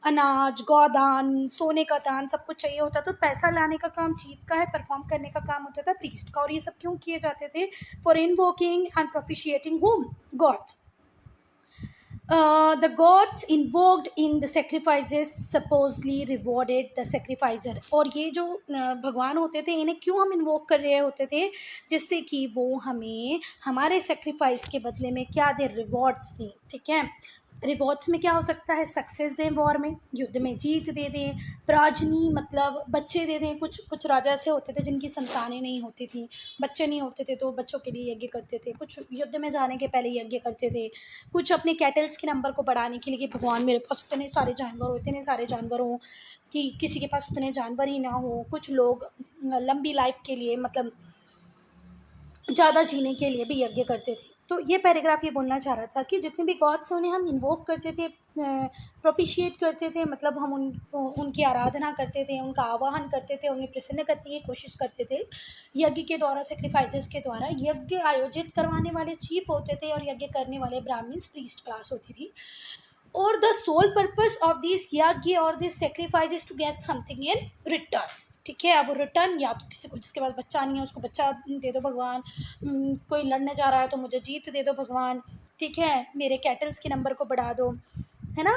अनाज, गौदान, सोने का दान सब कुछ चाहिए होता। तो पैसा लाने का काम चीफ का है, परफॉर्म करने का काम होता था प्रीस्ट का। और ये सब क्यों किए जाते थे? For invoking and propitiating home gods. The gods invoked in the sacrifices supposedly rewarded the sacrificer। और ये जो भगवान होते थे इन्हें क्यों हम इन्वोक कर रहे होते थे? जिससे कि वो हमें हमारे सेक्रीफाइस के बदले में क्या दे? रिवॉर्ड्स दें। ठीक है, रिवॉर्ड्स में क्या हो सकता है? सक्सेस दें वॉर में, युद्ध में जीत दे दें, प्राजनी मतलब बच्चे दे दें। कुछ कुछ राजा ऐसे होते थे जिनकी संतानें नहीं होती थी, बच्चे नहीं होते थे, तो बच्चों के लिए यज्ञ करते थे। कुछ युद्ध में जाने के पहले यज्ञ करते थे। कुछ अपने कैटल्स के नंबर को बढ़ाने के लिए कि भगवान मेरे पास उतने सारे जानवर हो, इतने सारे जानवर हों कि किसी के पास उतने जानवर ही ना हो। कुछ लोग लंबी लाइफ के लिए मतलब ज़्यादा जीने के लिए भी यज्ञ करते थे। तो ये पैराग्राफ ये बोलना चाह रहा था कि जितने भी गॉड्स हैं उन्हें हम इन्वोक करते थे, प्रोपिशिएट करते थे, मतलब हम उनकी आराधना करते थे, उनका आवाहन करते थे, उन्हें प्रसन्न करने की कोशिश करते थे यज्ञ के द्वारा, सेक्रीफाइसेस के द्वारा। यज्ञ आयोजित करवाने वाले चीफ होते थे और यज्ञ करने वाले ब्राह्मण्स प्रीस्ट क्लास होती थी। और the sole purpose of this yajna और this sacrifice is to get something in return. ठीक है, अब वो रिटर्न या तो किसी को जिसके पास बच्चा नहीं है उसको बच्चा दे दो भगवान, कोई लड़ने जा रहा है तो मुझे जीत दे दो भगवान। ठीक है, मेरे कैटल्स के नंबर को बढ़ा दो, है ना।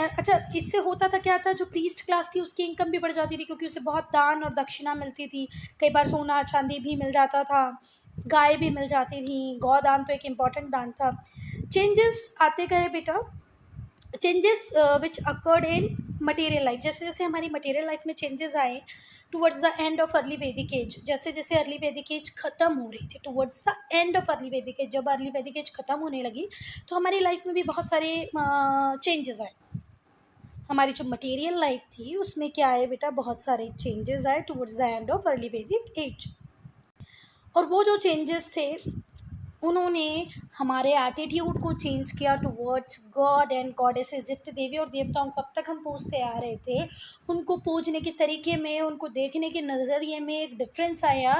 अच्छा, इससे होता था क्या था? जो प्रीस्ट क्लास थी उसकी इनकम भी बढ़ जाती थी क्योंकि उसे बहुत दान और दक्षिणा मिलती थी। कई बार सोना चांदी भी मिल जाता था, गाय भी मिल जाती थी। गौदान तो एक इम्पॉर्टेंट दान था। चेंजेस आते गए बेटा, changes which occurred in material life. जैसे जैसे हमारी मटेरियल लाइफ में चेंजेस आए towards the end of early वैदिक एज, जैसे जैसे अर्ली वैदिक एज खत्म हो रही थी, towards the end of early वैदिक एज, जब अर्ली वैदिक एज खत्म होने लगी तो हमारी लाइफ में भी बहुत सारे चेंजेस आए। हमारी जो मटेरियल लाइफ थी उसमें क्या आए बेटा? बहुत सारे चेंजेस आए towards the end of early वैदिक एज। और वो जो चेंजेस थे उन्होंने हमारे एटीट्यूड को चेंज किया टुवर्ड्स गॉड एंड गॉडेसेस। जितने देवी और देवताओं को अब तक हम पूजते आ रहे थे उनको पूजने के तरीके में, उनको देखने के नज़रिए में एक डिफरेंस आया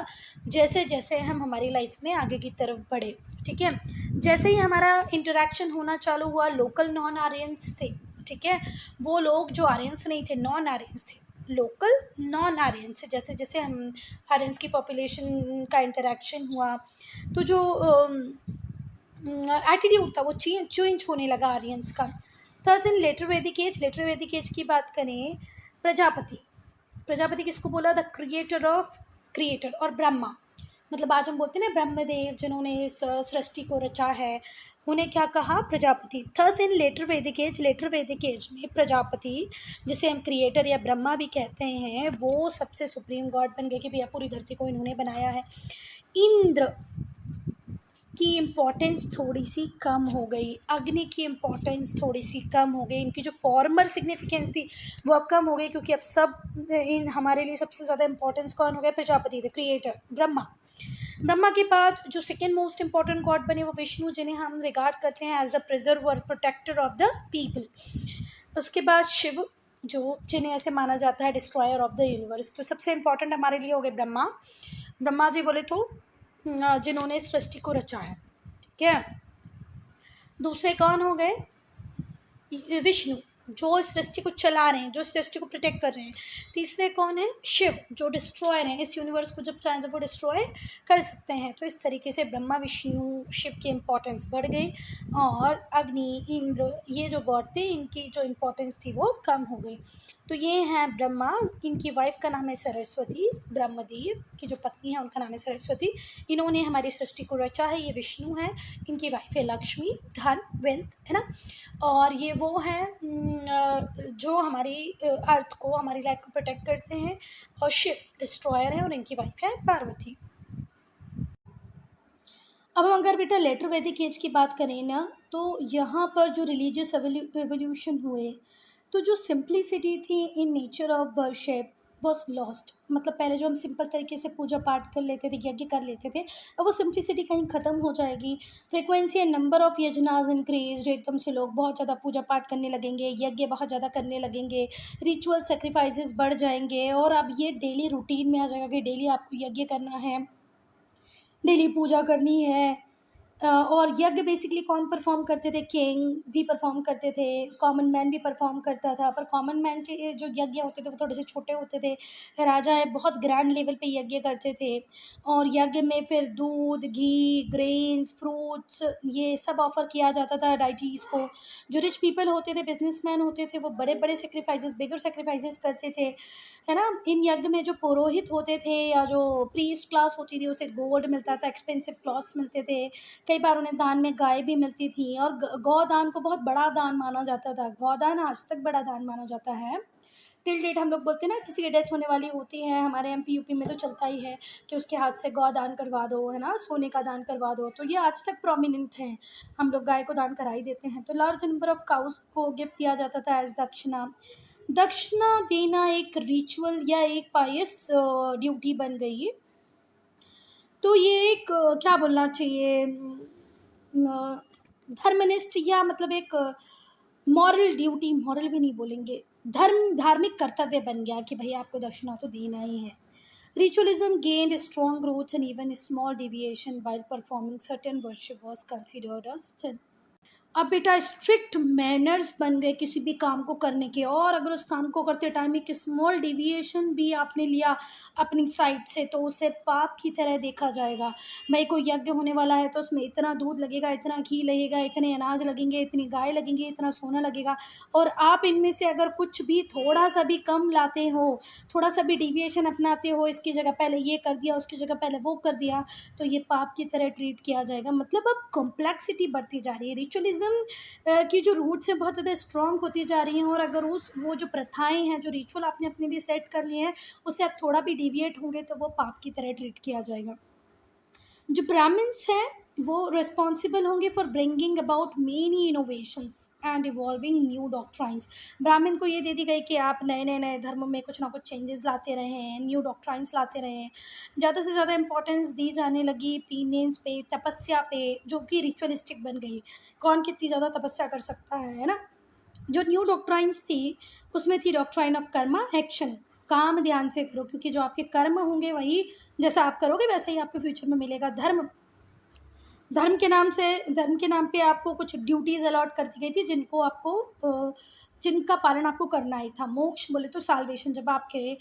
जैसे जैसे हम हमारी लाइफ में आगे की तरफ बढ़े। ठीक है, जैसे ही हमारा इंटरेक्शन होना चालू हुआ लोकल नॉन आर्यंस से, ठीक है, वो लोग जो आर्यंस नहीं थे, नॉन आर्यंस थे, लोकल नॉन आर्यंस से, जैसे जैसे हम आर्यंस की पॉपुलेशन का इंटरेक्शन हुआ तो जो एटीट्यूड था वो चेंज होने लगा आर्यंस का। थर्स इन लेटर वैदिक एज, लेटर वैदिक एज की बात करें, प्रजापति, प्रजापति किसको बोला? द क्रिएटर ऑफ क्रिएटर, और ब्रह्मा, मतलब आज हम बोलते हैं ना ब्रह्मदेव जिन्होंने इस सृष्टि को रचा है, उन्हें क्या कहा? प्रजापति। थर्स इन लेटर वैदिक एज, लेटर वैदिक एज में प्रजापति जिसे हम क्रिएटर या ब्रह्मा भी कहते हैं वो सबसे सुप्रीम गॉड बन गए कि भैया पूरी धरती को इन्होंने बनाया है। इंद्र की इम्पोर्टेंस थोड़ी सी कम हो गई, अग्नि की इम्पोर्टेंस थोड़ी सी कम हो गई, इनकी जो फॉर्मर सिग्निफिकेंस थी वो अब कम हो गई क्योंकि अब सब इन हमारे लिए सबसे ज़्यादा इम्पोर्टेंस कौन हो गया? Prajapati, the creator, Brahma. ब्रह्मा के बाद जो सेकेंड मोस्ट इम्पॉर्टेंट गॉड बने वो विष्णु, जिन्हें हम रिगार्ड करते हैं as the preserver, protector of the people. उसके बाद शिव, जो जिन्हें ऐसे माना जाता है डिस्ट्रॉयर ऑफ द यूनिवर्स। तो सबसे इम्पॉर्टेंट हमारे लिए हो गए ब्रह्मा, ब्रह्मा जी बोले तो जिन्होंने सृष्टि को रचा है। ठीक है, दूसरे कौन हो गए? विष्णु, जो इस सृष्टि को चला रहे हैं, जो सृष्टि को प्रोटेक्ट कर रहे हैं। तीसरे कौन है? शिव, जो डिस्ट्रॉयर हैं, इस यूनिवर्स को जब चाहें जब वो डिस्ट्रॉय कर सकते हैं। तो इस तरीके से ब्रह्मा विष्णु शिव की इम्पोर्टेंस बढ़ गई और अग्नि इंद्र ये जो गॉड थे इनकी जो इम्पोर्टेंस थी वो कम हो गई। तो ये हैं ब्रह्मा, इनकी वाइफ का नाम है सरस्वती, ब्रह्मदेव की जो पत्नी है उनका नाम है सरस्वती, इन्होंने हमारी सृष्टि को रचा है। ये विष्णु है, इनकी वाइफ है लक्ष्मी, धन, वेल्थ, है ना। और ये वो हैं जो हमारी अर्थ को, हमारी लाइफ को प्रोटेक्ट करते हैं। और शिव डिस्ट्रॉयर है और इनकी वाइफ है पार्वती। अब हम अगर बेटा लेटर वैदिक एज की बात करें ना तो यहाँ पर जो रिलीजियस एवोल्यूशन हुए तो जो सिंप्लिसिटी थी in nature of worship was lost. मतलब पहले जो हम सिंपल तरीके से पूजा पाठ कर लेते थे, यज्ञ कर लेते थे, अब वो सिंप्लिसिटी कहीं ख़त्म हो जाएगी। फ्रिक्वेंसी एंड नंबर ऑफ यजनाज इंक्रीज, एकदम से लोग बहुत ज़्यादा पूजा पाठ करने लगेंगे, यज्ञ बहुत ज़्यादा करने लगेंगे, रिचुअल सेक्रीफाइसेस बढ़ जाएंगे और अब ये डेली रूटीन में आ जाएगा कि डेली आपको यज्ञ करना है, डेली पूजा करनी है, और यज्ञ बेसिकली कौन परफॉर्म करते थे? किंग भी परफॉर्म करते थे, कॉमन मैन भी परफॉर्म करता था, पर कॉमन मैन के जो यज्ञ होते थे वो थोड़े से छोटे होते थे। राजा है बहुत ग्रैंड लेवल पे यज्ञ करते थे, और यज्ञ में फिर दूध, घी, ग्रेन्स, फ्रूट्स ये सब ऑफर किया जाता था डाइटीज़ को। जो रिच पीपल होते थे, बिजनेसमैन होते थे, वो बड़े बड़े सेक्रीफाइसेस, बिगर सेक्रीफाइसेस करते थे, है ना। इन यज्ञ में जो पुरोहित होते थे या जो प्रीस्ट क्लास होती थी उसे गोल्ड मिलता था, एक्सपेंसिव क्लॉथ्स मिलते थे, कई बार उन्हें दान में गाय भी मिलती थी, और गौदान को बहुत बड़ा दान माना जाता था। गौदान आज तक बड़ा दान माना जाता है। टिल डेट हम लोग बोलते हैं ना, किसी की डेथ होने वाली होती है, हमारे एमपी यूपी में तो चलता ही है कि उसके हाथ से गौदान करवा दो, है ना, सोने का दान करवा दो। तो ये आज तक प्रोमिनेंट है, हम लोग गाय को दान करा ही देते हैं। तो लार्ज नंबर ऑफ काउस को गिफ्ट दिया जाता था एज दक्षिणा। दक्षिणा देना एक रिचुअल या एक पायस ड्यूटी बन गई है। तो ये एक क्या बोलना चाहिए, धर्मनिष्ठ या मतलब एक मॉरल ड्यूटी, मॉरल भी नहीं बोलेंगे, धार्मिक कर्तव्य बन गया कि भाई आपको दक्षिणा तो देना ही है। Ritualism gained strong roots and even a small deviation while performing certain worship was considered a sin. अब बेटा स्ट्रिक्ट मैनर्स बन गए किसी भी काम को करने के, और अगर उस काम को करते टाइम एक स्मॉल डिविएशन भी आपने लिया अपनी साइड से तो उसे पाप की तरह देखा जाएगा। भाई कोई यज्ञ होने वाला है तो उसमें इतना दूध लगेगा, इतना घी लगेगा, इतने अनाज लगेंगे, इतनी गाय लगेंगी, इतना सोना लगेगा, और आप इनमें से अगर कुछ भी थोड़ा सा भी कम लाते हो, थोड़ा सा भी डिविएशन अपनाते हो, इसकी जगह पहले ये कर दिया, उसकी जगह पहले वो कर दिया, तो ये पाप की तरह ट्रीट किया जाएगा। मतलब अब कॉम्प्लेक्सिटी बढ़ती जा रही है, रिचुअलिज्म की जो रूट्स हैं बहुत ज़्यादा स्ट्रॉन्ग होती जा रही हैं, और अगर वो जो प्रथाएं हैं, जो रिचुअल आपने अपने लिए सेट कर लिए हैं, उससे आप थोड़ा भी डिविएट होंगे तो वो पाप की तरह ट्रीट किया जाएगा। जो ब्राह्मण्स हैं वो रिस्पॉन्सिबल होंगे for bringing about many innovations and evolving new doctrines. ब्राह्मण को ये दे दी गई कि आप नए नए नए धर्म में कुछ ना कुछ चेंजेस लाते रहें, न्यू डॉक्ट्राइंस लाते रहें। ज़्यादा से ज़्यादा इंपॉर्टेंस दी जाने लगी पीनेंस पे, तपस्या पे, जो कि रिचुअलिस्टिक बन गई। कौन कितनी ज़्यादा तपस्या कर सकता है ना। जो न्यू डॉक्ट्राइंस थी उसमें थी डॉक्ट्राइन ऑफ कर्मा एक्शन, काम ध्यान से करो, क्योंकि जो आपके कर्म होंगे वही, जैसा आप करोगे वैसे ही आपको फ्यूचर में मिलेगा। धर्म, धर्म के नाम पे आपको कुछ ड्यूटीज़ अलॉट कर दी गई थी जिनको आपको जिनका पालन आपको करना ही था। मोक्ष बोले तो साल्वेशन, जब आपके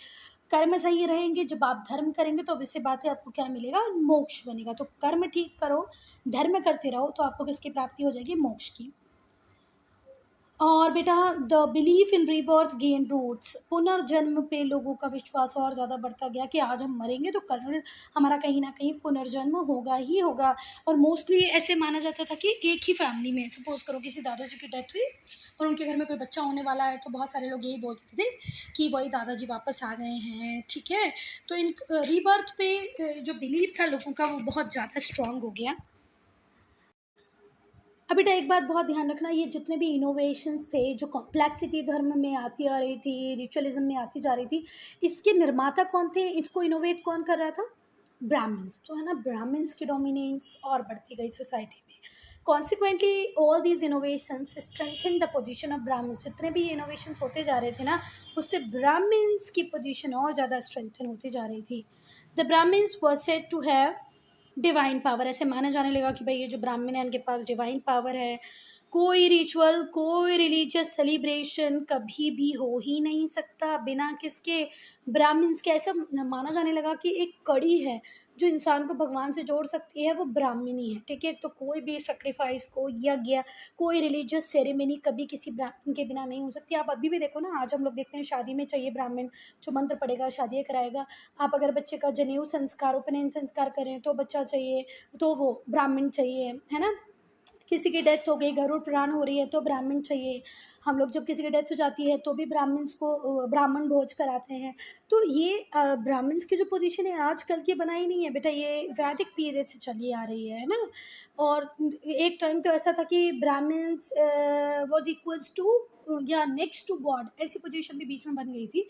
कर्म सही रहेंगे, जब आप धर्म करेंगे तो वैसे बात है आपको क्या मिलेगा, मोक्ष बनेगा। तो कर्म ठीक करो, धर्म करते रहो तो आपको किसकी प्राप्ति हो जाएगी, मोक्ष की। और बेटा the belief in rebirth gain roots, पुनर्जन्म पे लोगों का विश्वास और ज़्यादा बढ़ता गया कि आज हम मरेंगे तो कल हमारा कहीं ना कहीं पुनर्जन्म होगा ही होगा। और मोस्टली ऐसे माना जाता था कि एक ही फैमिली में, सपोज करो किसी दादाजी की डेथ हुई और उनके घर में कोई बच्चा होने वाला है, तो बहुत सारे लोग यही बोलते थे कि वही दादाजी वापस आ गए हैं, ठीक है। तो इन रीबर्थ पे जो बिलीव था लोगों का वो बहुत ज़्यादा स्ट्रांग हो गया। अब बेटा एक बात बहुत ध्यान रखना, ये जितने भी इनोवेशंस थे, जो कॉम्प्लेक्सिटी धर्म में आती आ रही थी, रिचुअलिज्म में आती जा रही थी, इसके निर्माता कौन थे, इसको इनोवेट कौन कर रहा था, ब्राह्मण्स। तो है ना, ब्राह्मण्स की डोमिनेंस और बढ़ती गई सोसाइटी में। Consequently all these innovations strengthen the position of Brahmans. जितने भी इनोवेशंस होते जा रहे थे ना, उससे ब्राह्मण्स की पोजिशन और ज़्यादा स्ट्रेंथन होती जा रही थी। The Brahmans were said to have divine power, ऐसे माना जाने लगा कि भाई ये जो ब्राह्मण है इनके पास डिवाइन पावर है। कोई रिचुअल, कोई रिलीजियस सेलिब्रेशन कभी भी हो ही नहीं सकता बिना किसके, ब्राह्मण्स के। ऐसा माना जाने लगा कि एक कड़ी है जो इंसान को भगवान से जोड़ सकती है, वो ब्राह्मणी है, ठीक है। तो कोई भी सेक्रीफाइस, कोई यज्ञ, कोई रिलीजियस सेरेमनी कभी किसी ब्राह्मण के बिना नहीं हो सकती। आप अभी भी देखो ना, आज हम लोग देखते हैं शादी में चाहिए ब्राह्मण, जो मंत्र पढ़ेगा, शादी कराएगा। आप अगर बच्चे का जनेऊ संस्कार, उपनयन संस्कार करें तो बच्चा चाहिए, तो वो ब्राह्मण चाहिए, है ना। किसी की डेथ हो गई, गरुड़ पुराण हो रही है तो ब्राह्मण चाहिए। हम लोग जब किसी की डेथ हो जाती है तो भी ब्राह्मण्स को ब्राह्मण भोज कराते हैं। तो ये ब्राह्मण्स की जो पोजीशन है आजकल की बनाई नहीं है बेटा, ये वैदिक पीरियड से चली आ रही है ना। और एक टाइम तो ऐसा था कि ब्राह्मण्स वाज इक्वल्स टू या नेक्स्ट टू गॉड, ऐसी पोजीशन भी बीच में बन गई थी।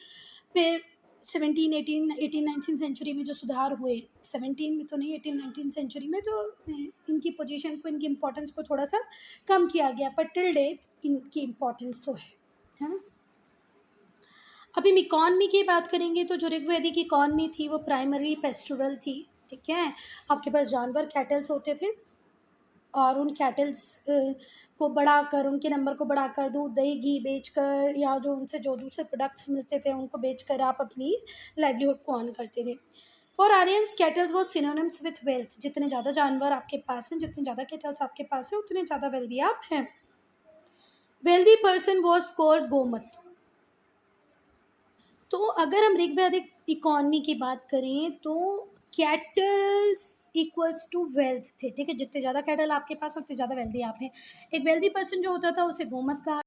फिर 17 18 18 19 सेंचुरी में जो सुधार हुए, 17 में तो नहीं, 18 19 सेंचुरी में, तो इनकी पोजीशन को, इनकी इम्पोर्टेंस को थोड़ा सा कम किया गया, पर टिल डेट इनकी इम्पोर्टेंस तो है ना। अभी हम इकॉनमी की बात करेंगे तो जो ऋग्वेदिक इकॉनमी थी वो प्राइमरी पेस्टोरल थी, ठीक है। आपके पास जानवर कैटल्स होते थे, और उन कैटल्स को बढ़ाकर, उनके नंबर को बढ़ाकर दूध, दही, घी बेचकर या जो उनसे जो दूसरे प्रोडक्ट्स मिलते थे उनको बेचकर आप अपनी लाइवलीहुड को अर्न करते थे। For Aryans kettles was synonyms with wealth. जितने ज़्यादा जानवर आपके पास हैं, जितने ज़्यादा कैटल्स आपके पास हैं, उतने ज़्यादा वेल्दी आप हैं। Wealthy person was called gomat. तो अगर हम ऋग्वैदिक इकोनॉमी की बात करें तो कैटल्स इक्वल्स टू वेल्थ थे, ठीक है। जितने ज़्यादा कैटल आपके पास उतने ज़्यादा वेल्दी आप हैं। एक वेल्दी पर्सन जो होता था उसे गोमत कहा।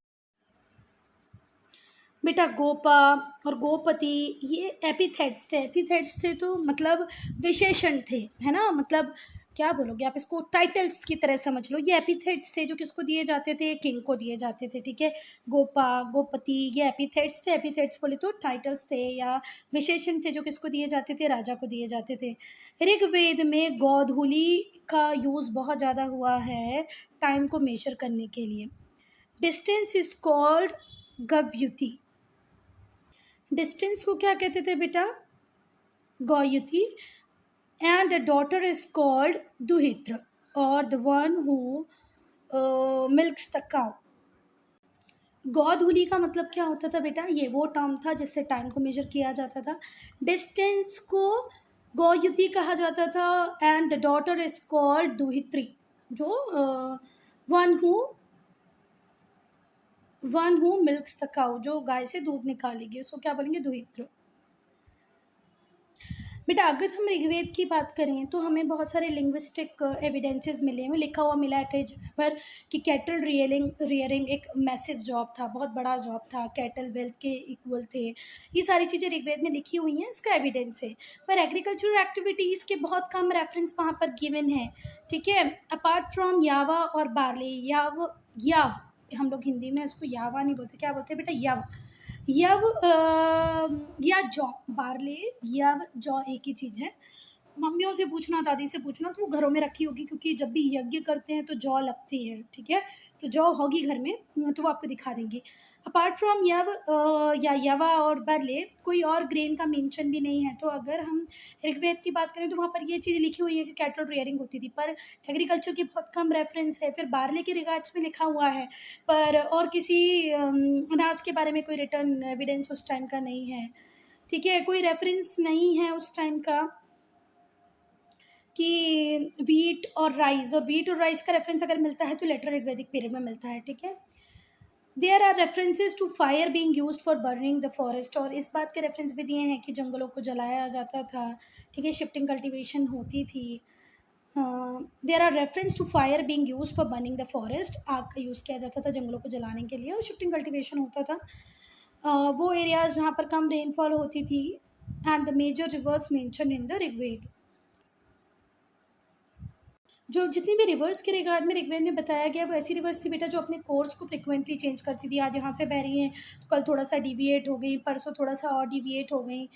बेटा गोपा और गोपति ये एपिथेट्स थे। एपिथेट्स थे तो मतलब विशेषण थे, है ना। मतलब क्या बोलोगे आप इसको, टाइटल्स की तरह समझ लो। ये एपिथेट्स थे जो किसको दिए जाते थे, किंग को दिए जाते थे, ठीक है। गोपा, गोपति ये एपिथेट्स थे। एपिथेट्स बोले तो टाइटल्स थे या विशेषण थे जो किसको दिए जाते थे, राजा को दिए जाते थे। ऋग्वेद में गोधूली का यूज़ बहुत ज़्यादा हुआ है टाइम को मेजर करने के लिए। Distance is called gavyuti. Distance को क्या कहते थे बेटा, गौयुति। And the daughter is called duhitr और the one who milks the cow. गौधूली का मतलब क्या होता था बेटा, ये वो टर्म था जिससे टाइम को मेजर किया जाता था। डिस्टेंस को गौयुति कहा जाता था and the daughter is called duhitri, जो one who milks the cow, जो गाय से दूध निकालेगी उसको क्या बोलेंगे, दुहित्र। बेटा अगर हम ऋग्वेद की बात करें तो हमें बहुत सारे लिंग्विस्टिक एविडेंसेस मिले हैं, लिखा हुआ मिला है कई जगह पर कि कैटल रियरिंग एक मैसिव जॉब था, बहुत बड़ा जॉब था, कैटल वेल्थ के इक्वल थे। ये सारी चीज़ें ऋग्वेद में लिखी हुई हैं, इसका एविडेंस है। पर एग्रीकल्चरल एक्टिविटीज़ के बहुत कम रेफरेंस वहाँ पर गिवन है, ठीक है। अपार्ट फ्रॉम यावा और बार्ले, याव हम लोग हिंदी में उसको यावा नहीं बोलते, क्या बोलते हैं बेटा, यव। यव या जौ, बार्ले यव जौ एक ही चीज़ है। मम्मियों से पूछना, दादी से पूछना, तो वो घरों में रखी होगी क्योंकि जब भी यज्ञ करते हैं तो जौ लगती है, ठीक है। तो जौ होगी घर में, तो वो आपको दिखा देंगी। अपार्ट फ्रॉम यव या यवा और बरले कोई और ग्रेन का मेंशन भी नहीं है। तो अगर हम ऋग्वेद की बात करें तो वहाँ पर ये चीज़ लिखी हुई है कि कैटल रियरिंग होती थी, पर एग्रीकल्चर की बहुत कम रेफरेंस है। फिर बार्ले के रिगार्ड्स में लिखा हुआ है, पर और किसी अनाज के बारे में कोई रिटर्न एविडेंस उस टाइम का नहीं है, ठीक है। कोई रेफरेंस नहीं है उस टाइम का कि वीट और राइस का रेफरेंस अगर मिलता है तो लेटर ऋग्वैदिक पीरियड में मिलता है, ठीक है। There are references to fire being used for burning the forest, और इस बात के रेफरेंस भी दिए हैं कि जंगलों को जलाया जाता था, ठीक है, शिफ्टिंग कल्टीवेशन होती थी। There are reference to fire being used for burning the forest, आग का यूज़ किया जाता था जंगलों को जलाने के लिए, और शिफ्टिंग कल्टीवेशन होता था। वो एरियाज जहाँ पर कम रेनफॉल होती थी। And the major rivers mention in the Rigveda, जो जितनी भी रिवर्स के रिगार्ड में ऋग्वेद में बताया गया वो ऐसी रिवर्स थी बेटा जो अपने कोर्स को फ्रिक्वेंटली चेंज करती थी। आज यहाँ से बह रही हैं तो कल थोड़ा सा डिविएट हो गई, परसों थोड़ा सा और डिविएट हो गई।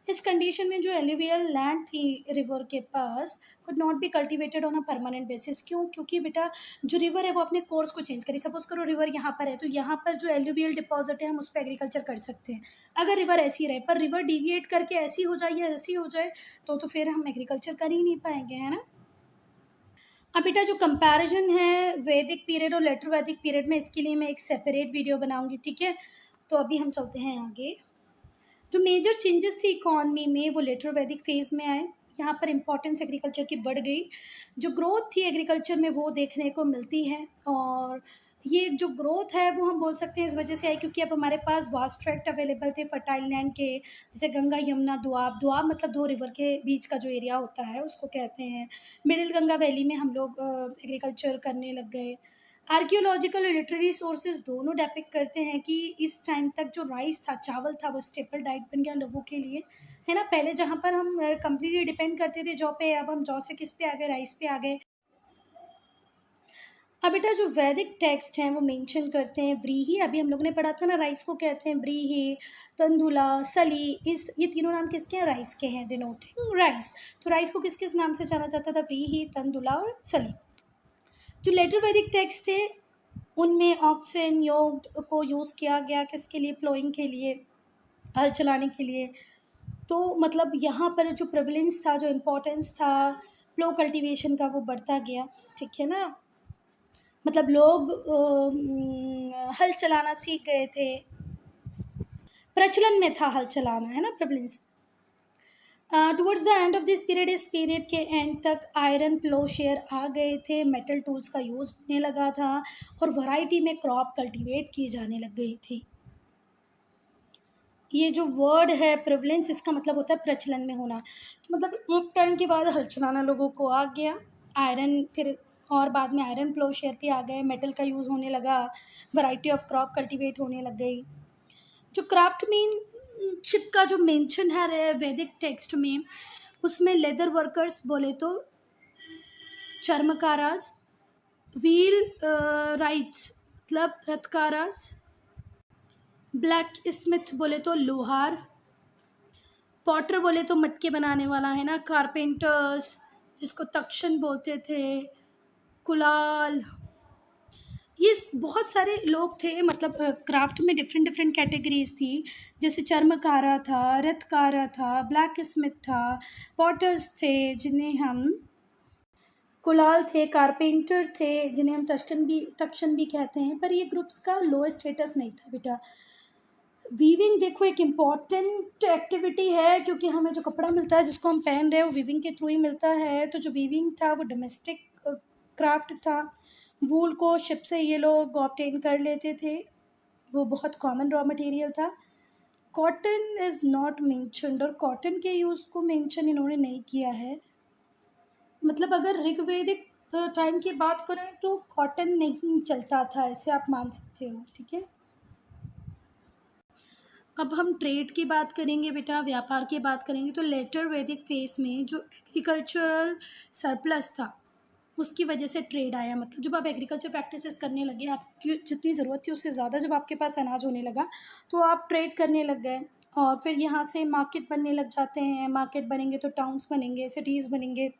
इस कंडीशन में जो एलुवियल लैंड थी रिवर के पास could not be cultivated on a permanent basis. क्यों? क्योंकि बेटा जो रिवर है वो अपने कोर्स को चेंज करी। सपोज करो रिवर यहाँ पर है तो यहाँ पर जो एलुवियल डिपॉजिट है हम उस पर एग्रीकल्चर कर सकते हैं अगर रिवर ऐसी रहे, पर रिवर डिविएट करके ऐसी हो जाए या ऐसी हो जाए तो फिर हम एग्रीकल्चर कर ही नहीं पाएंगे, है ना। अब बेटा जो कंपैरिजन है वैदिक पीरियड और लेटर वैदिक पीरियड में, इसके लिए मैं एक सेपरेट वीडियो बनाऊंगी, ठीक है। तो अभी हम चलते हैं आगे। जो मेजर चेंजेस थी इकॉनमी में वो लेटर वैदिक फेज में आए। यहाँ पर इंपॉर्टेंस एग्रीकल्चर की बढ़ गई, जो ग्रोथ थी एग्रीकल्चर में वो देखने को मिलती है। और ये जो ग्रोथ है वो हम बोल सकते हैं इस वजह से आई क्योंकि अब हमारे पास वास्ट ट्रैक्ट अवेलेबल थे फर्टाइल लैंड के, जैसे गंगा यमुना दुआब। दुआब मतलब दो रिवर के बीच का जो एरिया होता है उसको कहते हैं। मिडिल गंगा वैली में हम लोग एग्रीकल्चर करने लग गए। आर्कियोलॉजिकल और लिटरेरी सोर्सेज दोनों डेपिक्ट करते हैं कि इस टाइम तक जो राइस था, चावल था, वो स्टेपल डाइट बन गया लोगों के लिए, है ना। पहले जहाँ पर हम कम्प्लीटली डिपेंड करते थे जौ पे, अब हम जौ से किस पे आ गए, राइस पे आ गए। अब बेटा जो वैदिक टेक्स्ट हैं वो मेंशन करते हैं व्रीहि। अभी हम लोगों ने पढ़ा था ना, राइस को कहते हैं व्रीहि, तंदुला, सली। ये तीनों नाम किसके हैं? राइस के हैं, डिनोटिंग राइस। तो राइस को किस किस नाम से जाना जाता था? व्रीहि, तंदुला और सली। जो लेटर वैदिक टेक्स्ट थे उनमें ऑक्सन योग को यूज़ किया गया किसके लिए? प्लोइंग के लिए, हल चलाने के लिए। तो मतलब यहाँ पर जो प्रेवलेंस था, जो इम्पोर्टेंस था प्लो कल्टीवेशन का वो बढ़ता गया, ठीक है ना। मतलब लोग हल चलाना सीख गए थे, प्रचलन में था हल चलाना, है ना, prevalence. Towards the end of this period, इस पीरियड के एंड तक आयरन प्लोशेयर आ गए थे, मेटल टूल्स का यूज़ होने लगा था और वैरायटी में क्रॉप कल्टीवेट की जाने लग गई थी। ये जो वर्ड है प्रेवलेंस, इसका मतलब होता है प्रचलन में होना। तो मतलब एक टाइम के बाद हल चलाना लोगों को आ गया, आयरन फिर और बाद में आयरन प्लोशेयर भी आ गए, मेटल का यूज़ होने लगा, वैरायटी ऑफ क्रॉप कल्टीवेट होने लग गई। जो क्राफ्टमैनशिप का जो मेंशन है वैदिक टेक्स्ट में, उसमें लेदर वर्कर्स बोले तो चर्मकारास, व्हील राइट्स मतलब रथकारास, ब्लैक स्मिथ बोले तो लोहार, पॉटर बोले तो मटके बनाने वाला, है ना, कारपेंटर्स जिसको तक्षण बोलते थे, कुलाल, ये बहुत सारे लोग थे। मतलब क्राफ्ट में डिफरेंट डिफरेंट कैटेगरीज थी, जैसे चर्मकारा था, रथकारा था, ब्लैक स्मिथ था, पॉटर्स थे जिन्हें हम कुलाल थे, कारपेंटर थे जिन्हें हम तक्षण भी कहते हैं, पर ये ग्रुप्स का लो स्टेटस नहीं था बेटा। वीविंग देखो एक इम्पॉर्टेंट एक्टिविटी है, क्योंकि हमें जो कपड़ा मिलता है जिसको हम पहन रहे हैं वो वीविंग के थ्रू ही मिलता है। तो जो वीविंग था वो डोमेस्टिक क्राफ्ट था। वूल को शिप से ये लोग ऑब्टेन कर लेते थे, वो बहुत कॉमन रॉ मटेरियल था। कॉटन इज़ नॉट मेंशन्ड, और कॉटन के यूज़ को मेंशन इन्होंने नहीं किया है। मतलब अगर ऋग्वेदिक टाइम की बात करें तो कॉटन नहीं चलता था, ऐसे आप मान सकते हो, ठीक है। अब हम ट्रेड की बात करेंगे बेटा, व्यापार की बात करेंगे, तो लेटर वैदिक फेज में जो एग्रीकल्चरल सरप्लस था उसकी वजह से ट्रेड आया। मतलब जब आप एग्रीकल्चर प्रैक्टिसेस करने लगे, आपकी जितनी ज़रूरत थी उससे ज़्यादा जब आपके पास अनाज होने लगा तो आप ट्रेड करने लग गए, और फिर यहाँ से मार्केट बनने लग जाते हैं। मार्केट बनेंगे तो टाउन्स बनेंगे, सिटीज़ बनेंगे।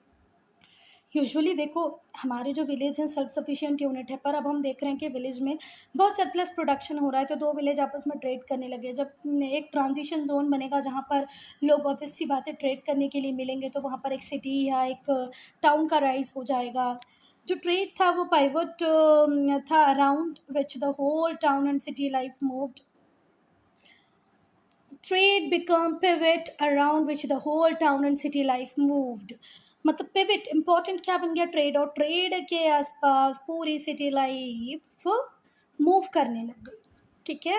यूजुअली देखो हमारे जो विलेज हैं सेल्फ सफिशिएंट यूनिट है, पर अब हम देख रहे हैं कि विलेज में बहुत सरप्लस प्रोडक्शन हो रहा है, तो दो विलेज आपस में ट्रेड करने लगे। जब एक ट्रांजिशन जोन बनेगा जहाँ पर लोग ऑब्वियस सी बातें ट्रेड करने के लिए मिलेंगे, तो वहाँ पर एक सिटी या एक टाउन का राइज हो जाएगा। जो ट्रेड था वो पाइवट था around which the whole town and city life moved. Trade become pivot around which the whole town and city life moved. मतलब पिवट इंपॉर्टेंट क्या बन गया, ट्रेड, और ट्रेड के आसपास पूरी सिटी लाइफ मूव करने लग गई, ठीक है।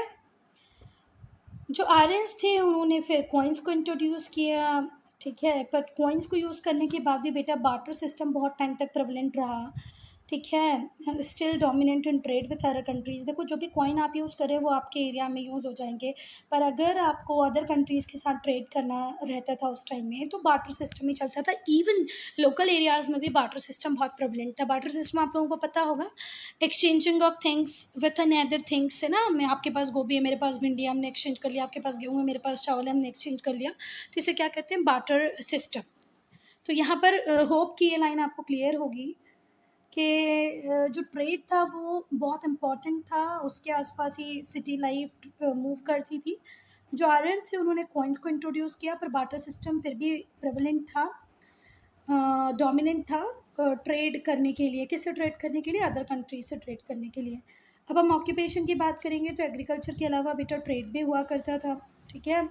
जो आर्यंस थे उन्होंने फिर कॉइन्स को इंट्रोड्यूस किया, ठीक है, बट कॉइन्स को यूज़ करने के बाद भी बेटा बार्टर सिस्टम बहुत टाइम तक प्रेवलेंट रहा, ठीक है, still dominant in trade with other countries. देखो जो भी कॉइन आप यूज़ करें वो आपके एरिया में यूज़ हो जाएंगे, पर अगर आपको अदर कंट्रीज़ के साथ ट्रेड करना रहता था उस टाइम में तो बार्टर सिस्टम ही चलता था। इवन लोकल एरियाज़ में भी बार्टर सिस्टम बहुत प्रेवलेंट था। बार्टर सिस्टम आप लोगों को पता होगा, exchanging of things with another things, है ना। मैं आपके पास गोभी है, मेरे पास भिंडी है, हमने एक्सचेंज कर लिया। आपके पास गेहूँ है, मेरे पास चावल है, हमने एक्सचेंज कर लिया। तो इसे क्या कहते हैं, बार्टर सिस्टम। तो यहाँ पर होप की ये लाइन आपको क्लियर होगी कि जो ट्रेड था वो बहुत इम्पॉर्टेंट था, उसके आसपास ही सिटी लाइफ मूव करती थी। जो आर्यंस थे उन्होंने कॉइन्स को इंट्रोड्यूस किया, पर बार्टर सिस्टम फिर भी प्रेवलेंट था, डोमिनेंट था ट्रेड करने के लिए। किससे ट्रेड करने के लिए, अदर कंट्रीज से ट्रेड करने के लिए। अब हम ऑक्यूपेशन की बात करेंगे तो एग्रीकल्चर के अलावा बेटा ट्रेड भी हुआ करता था, ठीक है।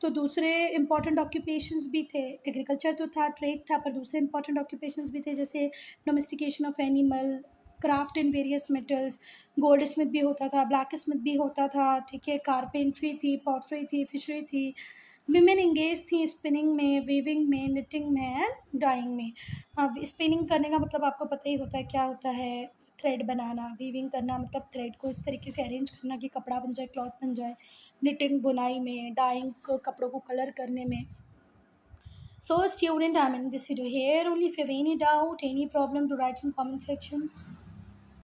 तो दूसरे इंपॉर्टेंट ऑक्यूपेशंस भी थे, एग्रीकल्चर तो था, ट्रेड था, पर दूसरे इंपॉर्टेंट ऑक्यूपेशंस भी थे, जैसे domestication of animal, craft in various metals, gold Smith भी होता था, ब्लैक स्मिथ भी होता था, ठीक है, कारपेंट्री थी, पॉटरी थी, फिशरी थी। विमेन इंगेज थी स्पिनिंग में, वीविंग में, निटिंग में एंड डाइंग में। अब स्पिनिंग करने का मतलब आपको पता ही होता है क्या होता है, थ्रेड बनाना। वीविंग करना मतलब थ्रेड को इस तरीके से अरेंज करना कि कपड़ा बन जाए, क्लॉथ बन जाए। निटिंग बुनाई में, डाइंग कपड़ों को कलर करने में। So student, I'm in this video here. Only if you have any doubt, any problem, to write in comment section.